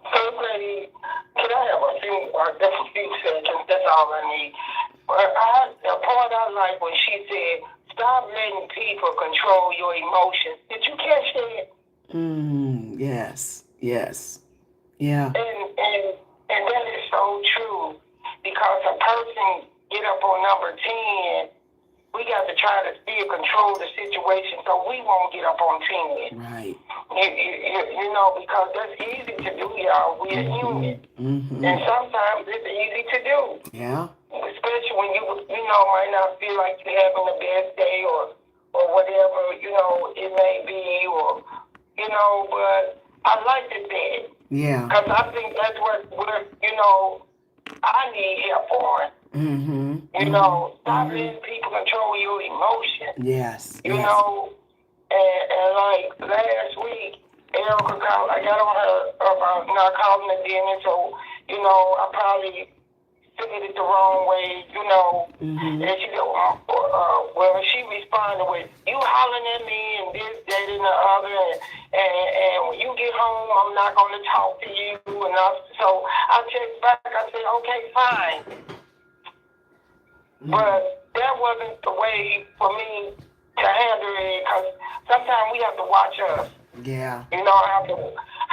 Lady, can I have a few, just a few seconds? That's all I need. The part I like when she said, stop letting people control your emotions. Did you catch that? Yes. Yeah. And that is so true, because a person get up on number 10, we got to try to still control the situation so we won't get up on 10. Right. Because that's easy to do, y'all. We're human. And sometimes it's easy to do. Yeah. Especially when you might not feel like you're having the best day or whatever, it may be, or, but I like to say it. Yeah. Because I think that's what I need help on. Stop letting people control your emotions. Yes. And like last week, Erica I got on her about not calling the dinner, so, I probably said it the wrong way, and she said, well, she responded with, you hollering at me and this, that, and the other, and when you get home, I'm not going to talk to you, so I checked back, I said, okay, fine. But that wasn't the way for me to handle it, because sometimes we have to watch us. Yeah.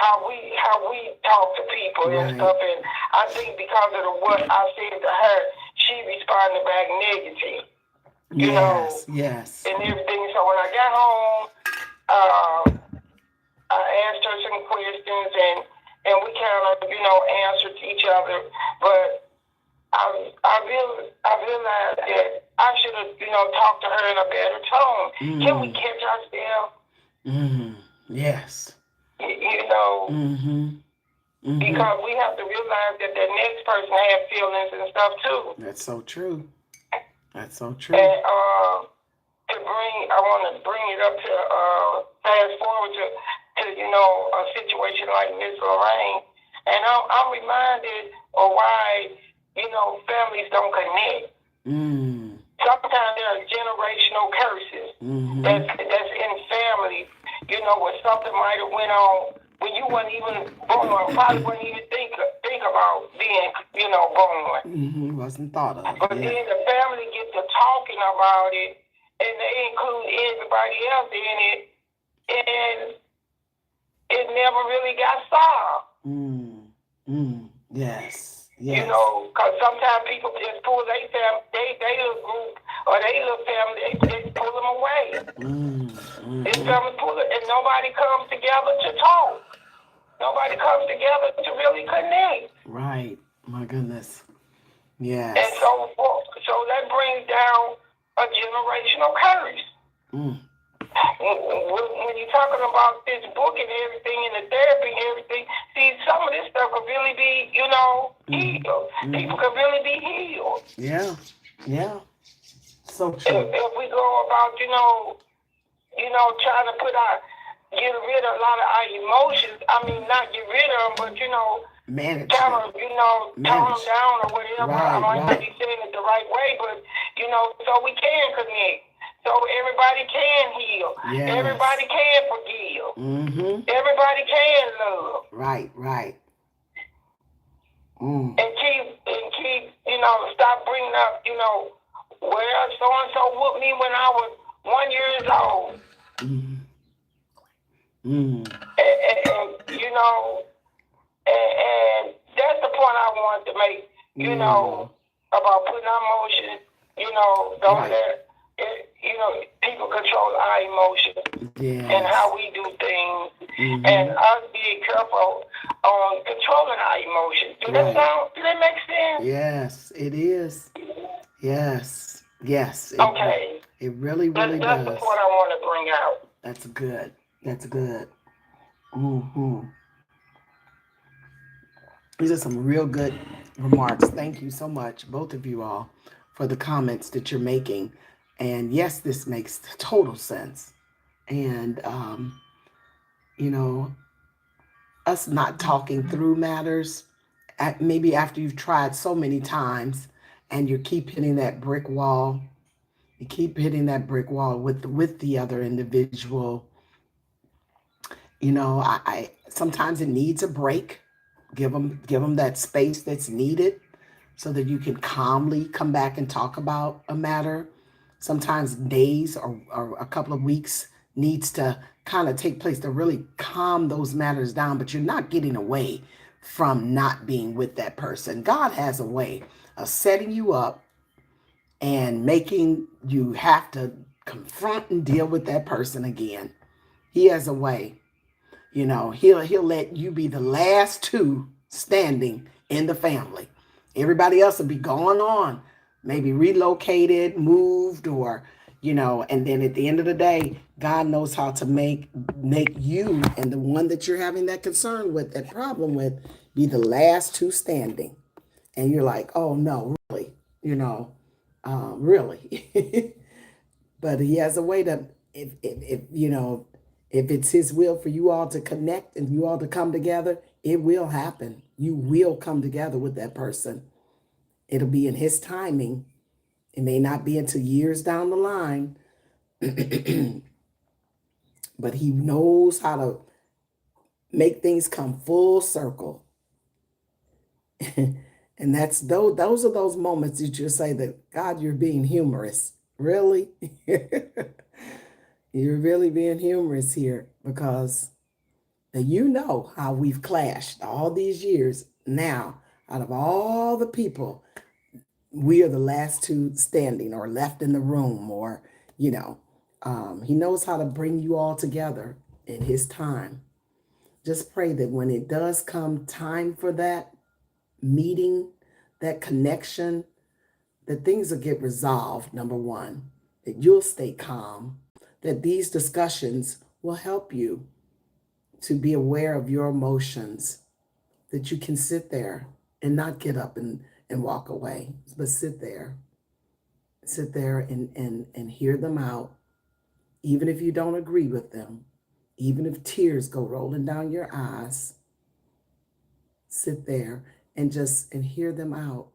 How we talk to people and stuff, and I think because of what I said to her, she responded back negative. Yes. And everything. So when I got home, I asked her some questions, and we kind of answered each other, but I realized that I should have, talked to her in a better tone. Can we catch ourselves? Yes. Because we have to realize that the next person has feelings and stuff too. That's so true. And I want to bring it up to fast forward to a situation like Miss Lorraine, and I'm reminded of why families don't connect. Sometimes there are generational curses that's in families. Where something might have went on when you weren't even born, probably wouldn't even think about being, born. Wasn't thought of. But then the family gets to talking about it, and they include everybody else in it, and it never really got solved. Yes. You Yes. know, because sometimes people just pull they little group or they little family, they pull them away. It's family pull it, and nobody comes together to talk. Nobody comes together to really connect. Right. My goodness. And Yes. so that brings down a generational curse. Mm. When you're talking about this book and everything and the therapy and everything, see, some of this stuff could really be, healed. People could really be healed. Yeah. Yeah. So true. If we go about, trying to get rid of a lot of our emotions. I mean, not get rid of them, but, Manage kind them. of, tone them down or whatever. I might not be saying it the right way, but, so we can connect. So everybody can heal. Yes. Everybody can forgive. Mm-hmm. Everybody can love. Right. And keep, stop bringing up, well, so-and-so whooped me when I was 1 year old. And that's the point I wanted to make, about putting our emotions, don't let, people control our emotions and how we do things, and us being careful on controlling our emotions. Do that make sense? Yes, it is. Yes. Okay. It really That's does. the point I want to bring out. That's good. Mm-hmm. These are some real good remarks. Thank you so much, both of you all, for the comments that you're making. And yes, this makes total sense. And, us not talking through matters, maybe after you've tried so many times and you keep hitting that brick wall, with the other individual. I sometimes it needs a break. Give them that space that's needed so that you can calmly come back and talk about a matter. Sometimes days or a couple of weeks needs to kind of take place to really calm those matters down, but you're not getting away from not being with that person. God has a way of setting you up and making you have to confront and deal with that person again. He has a way. He'll let you be the last two standing in the family. Everybody else will be going on, maybe relocated, moved, or and then at the end of the day, God knows how to make you and the one that you're having that concern with, that problem with, be the last two standing. And you're like, oh no, really, really. But he has a way to, if it's his will for you all to connect and you all to come together, it will happen. You will come together with that person. It'll be in his timing. It may not be until years down the line, but he knows how to make things come full circle. And those are those moments that you say that, God, you're being humorous. Really? You're really being humorous here, because how we've clashed all these years. Now, out of all the people, we are the last two standing or left in the room, or, he knows how to bring you all together in his time. Just pray that when it does come time for that meeting, that connection, that things will get resolved, number one, that you'll stay calm, that these discussions will help you to be aware of your emotions, that you can sit there and not get up and walk away, but sit there and hear them out, even if you don't agree with them, even if tears go rolling down your eyes. Sit there and hear them out.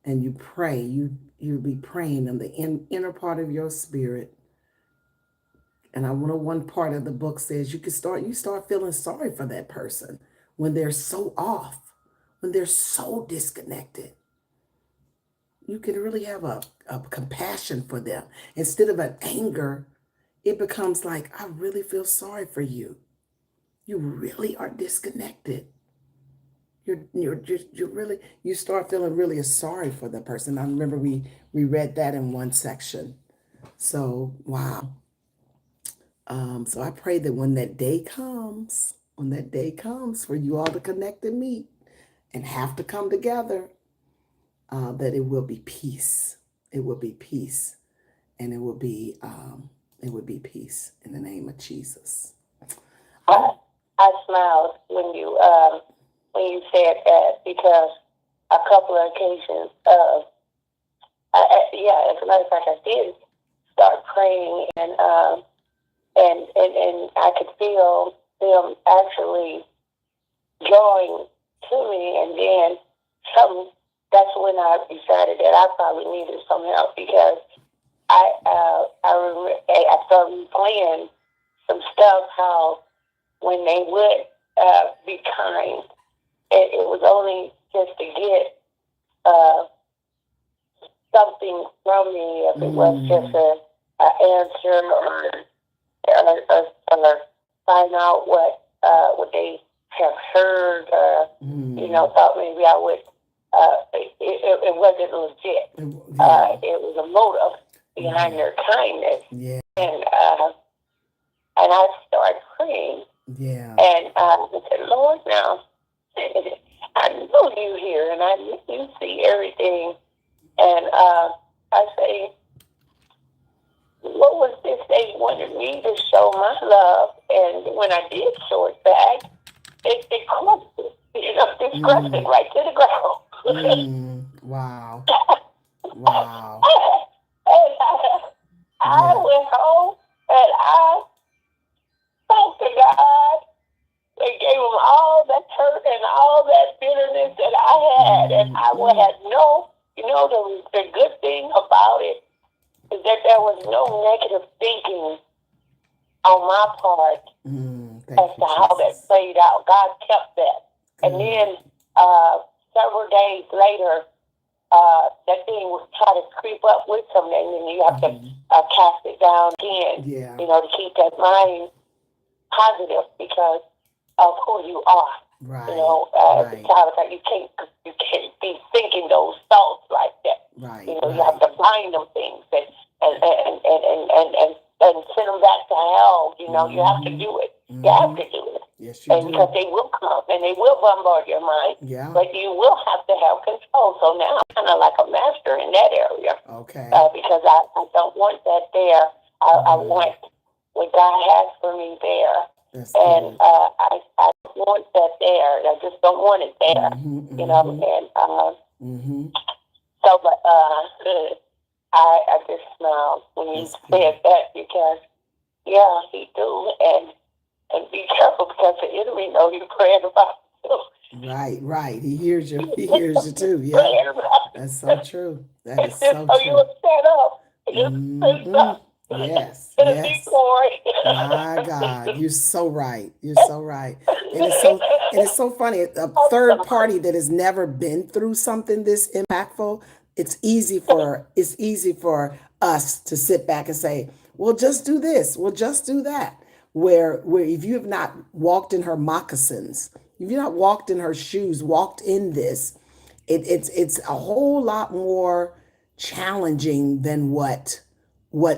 And you pray, you'll be praying in the inner part of your spirit. And one part of the book says you start feeling sorry for that person when they're so off, when they're so disconnected. You can really have a compassion for them. Instead of an anger, it becomes like, I really feel sorry for you. You really are disconnected. You're really, you start feeling really sorry for the person. I remember we read that in one section. So wow. So I pray that when that day comes for you all to connect and meet and have to come together, that it will be peace. It will be peace, and it will be peace in the name of Jesus. I smiled when you said that, because a couple of occasions, yeah, as a matter of fact, I did start praying, and I could feel them actually drawing to me, and then some. That's when I decided that I probably needed some help, because I remember I started playing some stuff, how when they would be kind, it was only just to get something from me, if it was just an answer, or find out what they have heard, or thought maybe I would. It wasn't legit. It was a motive behind their kindness, Yeah. and I started praying, Yeah. and I said, Lord, now I know you here, and I know you see everything, and I say, what was this they wanted me to show my love? And when I did show it back, it crushed it. It crushed it right to the ground. Wow. Wow. And I went home and I spoke to God and gave him all that hurt and all that bitterness that I had. And I had the good thing about it is that there was no negative thinking on my part as to how that played out. God kept that. And then several days later, that thing would try to creep up with something, and you have to cast it down again, to keep that mind positive because of who you are. Right. As a child of God, you can't be thinking those thoughts like that. Right. You have to bind them things and send them back to hell. You have to do it. You have to do it. Yes, you do. Because they will come and they will bombard your mind. Yeah. But you will have to have control. So now I'm kind of like a master in that area. Okay. Because I don't want that there. I want what God has for me there. That's and good. I want that there. I just don't want it there. And so, but I just smiled when you said that, because he do, and be careful, because the enemy know you're praying about it too. Right. He hears you. He hears you too. Yeah. That's so true. That is so true. true. You were set up. Yes. My God, you're so right. You're so right. And it's so funny. A third party that has never been through something this impactful, it's easy for us to sit back and say, well, just do this. Well, just do that. Where if you have not walked in her moccasins, if you've not walked in her shoes, walked in this, it's a whole lot more challenging than what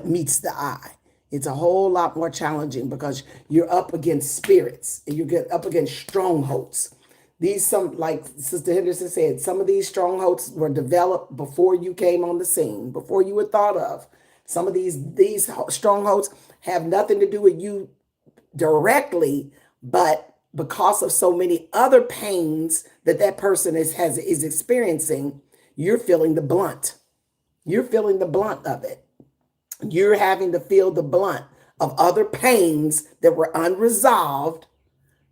meets the eye. It's a whole lot more challenging because you're up against spirits and you get up against strongholds. Like Sister Henderson said, some of these strongholds were developed before you came on the scene, before you were thought of. Some of these strongholds have nothing to do with you directly, but because of so many other pains that person is experiencing, you're feeling the blunt. You're feeling the blunt of it. You're having to feel the blunt of other pains that were unresolved,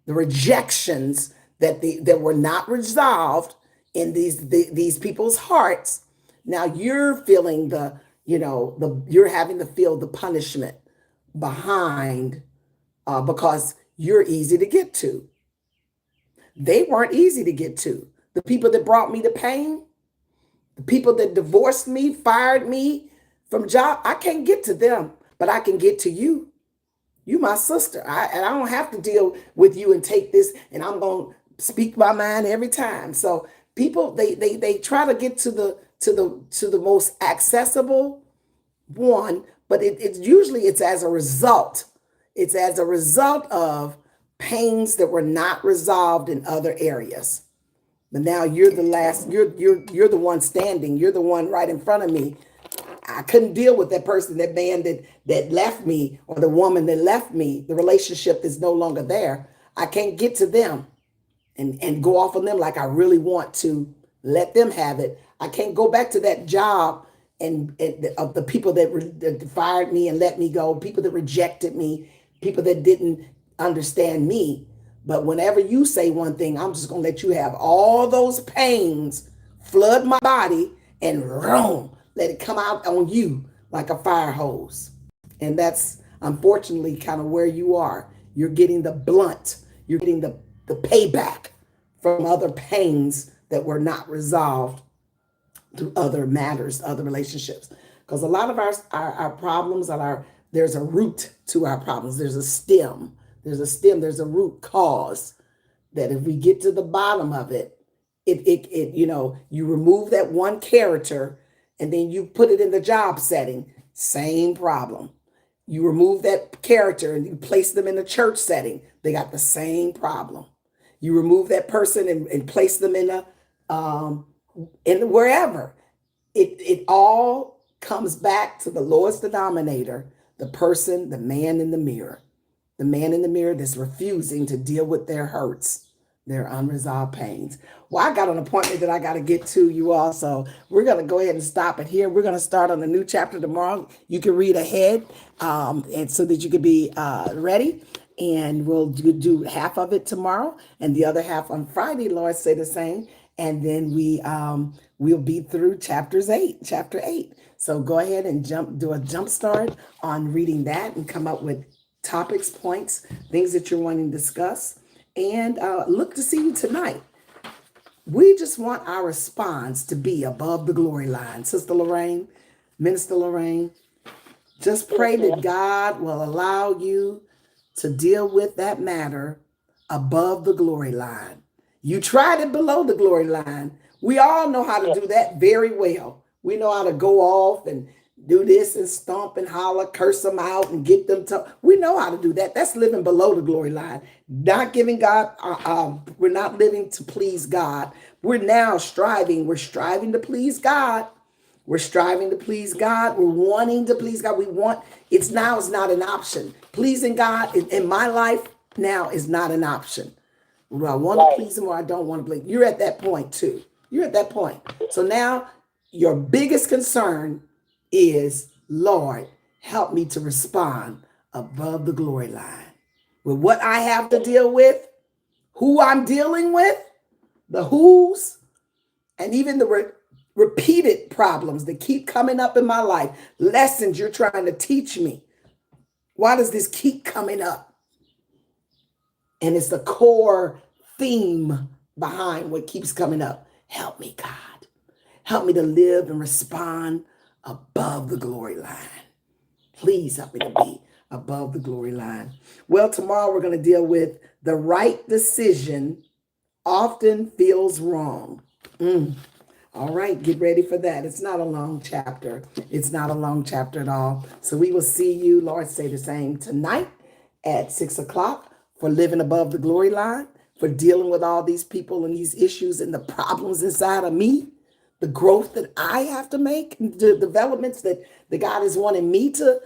the rejections that were not resolved in these people's hearts. Now you're feeling you're having to feel the punishment behind, because you're easy to get to. They weren't easy to get to. The people that brought me the pain, the people that divorced me, fired me from job, I can't get to them, but I can get to you. You my sister. And I don't have to deal with you and take this, and I'm going to speak my mind every time. So people they try to get to the most accessible one, but it's usually it's as a result. It's as a result of pains that were not resolved in other areas. But now you're the last, you're the one standing, you're the one right in front of me. I couldn't deal with that person, that man that left me, or the woman that left me. The relationship is no longer there. I can't get to them and go off on them like I really want to let them have it. I can't go back to that job and of the people that fired me and let me go, people that rejected me, people that didn't understand me. But whenever you say one thing, I'm just going to let you have all those pains, flood my body, and let it come out on you like a fire hose. And that's unfortunately kind of where you are. You're getting the blunt, you're getting the payback from other pains that were not resolved through other matters, other relationships. Because a lot of our problems there's a root to our problems. There's a stem, there's a root cause that if we get to the bottom of it, you remove that one character and then you put it in the job setting, same problem. You remove that character and you place them in a church setting, they got the same problem. You remove that person and place them in wherever. It all comes back to the lowest denominator, the person, the man in the mirror that's refusing to deal with their hurts, their unresolved pains. Well, I got an appointment that I got to get to, you all. So we're going to go ahead and stop it here. We're going to start on a new chapter tomorrow. You can read ahead and so that you can be ready. And we'll do half of it tomorrow and the other half on Friday, Lord say the same. And then we'll be through chapter 8. So go ahead and do a jump start on reading that and come up with topics, points, things that you're wanting to discuss. And look to see you tonight. We just want our response to be above the glory line. Sister Lorraine, Minister Lorraine, just pray that God will allow you to deal with that matter above the glory line. You tried it below the glory line. We all know how to do that very well. We know how to go off and do this and stomp and holler, curse them out and get them to. We know how to do that. That's living below the glory line. Not giving God, we're not living to please God. We're now striving. We're striving to please God. We're striving to please God. We're wanting to please God. It's not an option. Pleasing God in my life now is not an option. Do I want to please him or I don't want to please him? You're at that point too. You're at that point. So now your biggest concern is, Lord, help me to respond above the glory line with what I have to deal with, who I'm dealing with, the who's, and even the repeated problems that keep coming up in my life, lessons you're trying to teach me. Why does this keep coming up? And it's the core theme behind what keeps coming up. Help me, God. Help me to live and respond above the glory line. Please help me to be above the glory line. Well, tomorrow we're going to deal with the right decision often feels wrong. All right, get ready for that. It's not a long chapter. It's not a long chapter at all. So we will see you, Lord, say the same tonight at 6:00 for living above the glory line, for dealing with all these people and these issues and the problems inside of me, the growth that I have to make, the developments that God is wanting me to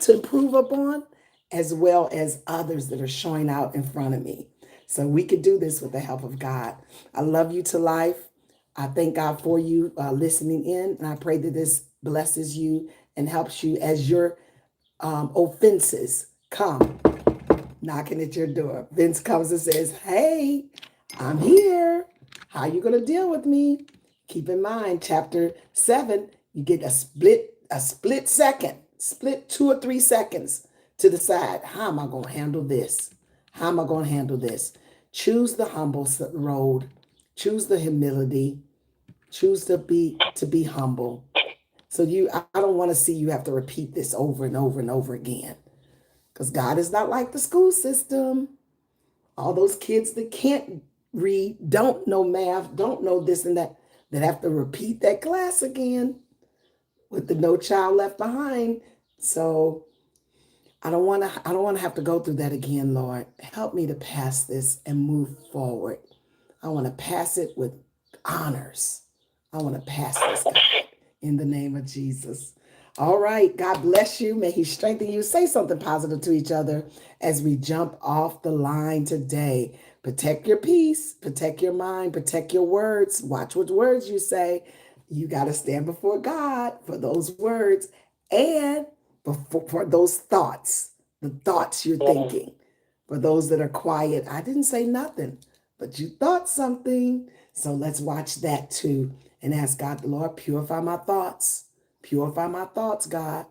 improve upon, as well as others that are showing out in front of me. So we could do this with the help of God. I love you to life. I thank God for you listening in, and I pray that this blesses you and helps you as your offenses come knocking at your door. Vince comes and says, hey, I'm here. How are you going to deal with me? Keep in mind, chapter 7, you get a split second, split 2 or 3 seconds to decide, how am I going to handle this? How am I going to handle this? Choose the humble road. Choose the humility. Choose to be humble. So I don't want to see you have to repeat this over and over and over again. Because God is not like the school system. all those kids that can't read, don't know math, don't know this and that, that have to repeat that class again with the No Child Left Behind. So I don't want to have to go through that again, Lord. Help me to pass this and move forward. I want to pass it with honors. I want to pass this, God, in the name of Jesus. All right. God bless you. May he strengthen you. Say something positive to each other as we jump off the line today. Protect your peace, protect your mind, protect your words. Watch what words you say. You got to stand before God for those words and for those thoughts, the thoughts you're thinking. For those that are quiet, I didn't say nothing, but you thought something. So let's watch that too and ask God, the Lord, purify my thoughts. Purify my thoughts, God.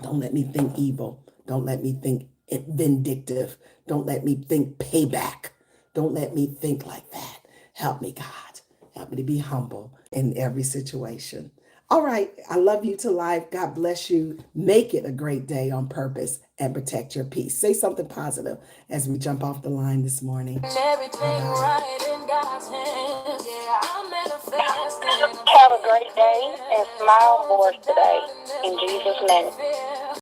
Don't let me think evil. Don't let me think vindictive. Don't let me think payback. Don't let me think like that. Help me, God. Help me to be humble in every situation. All right. I love you to life. God bless you. Make it a great day on purpose and protect your peace. Say something positive as we jump off the line this morning. Everything right in God's hands. Yeah, I'm manifesting. Have a great day and smile more today. In Jesus' name.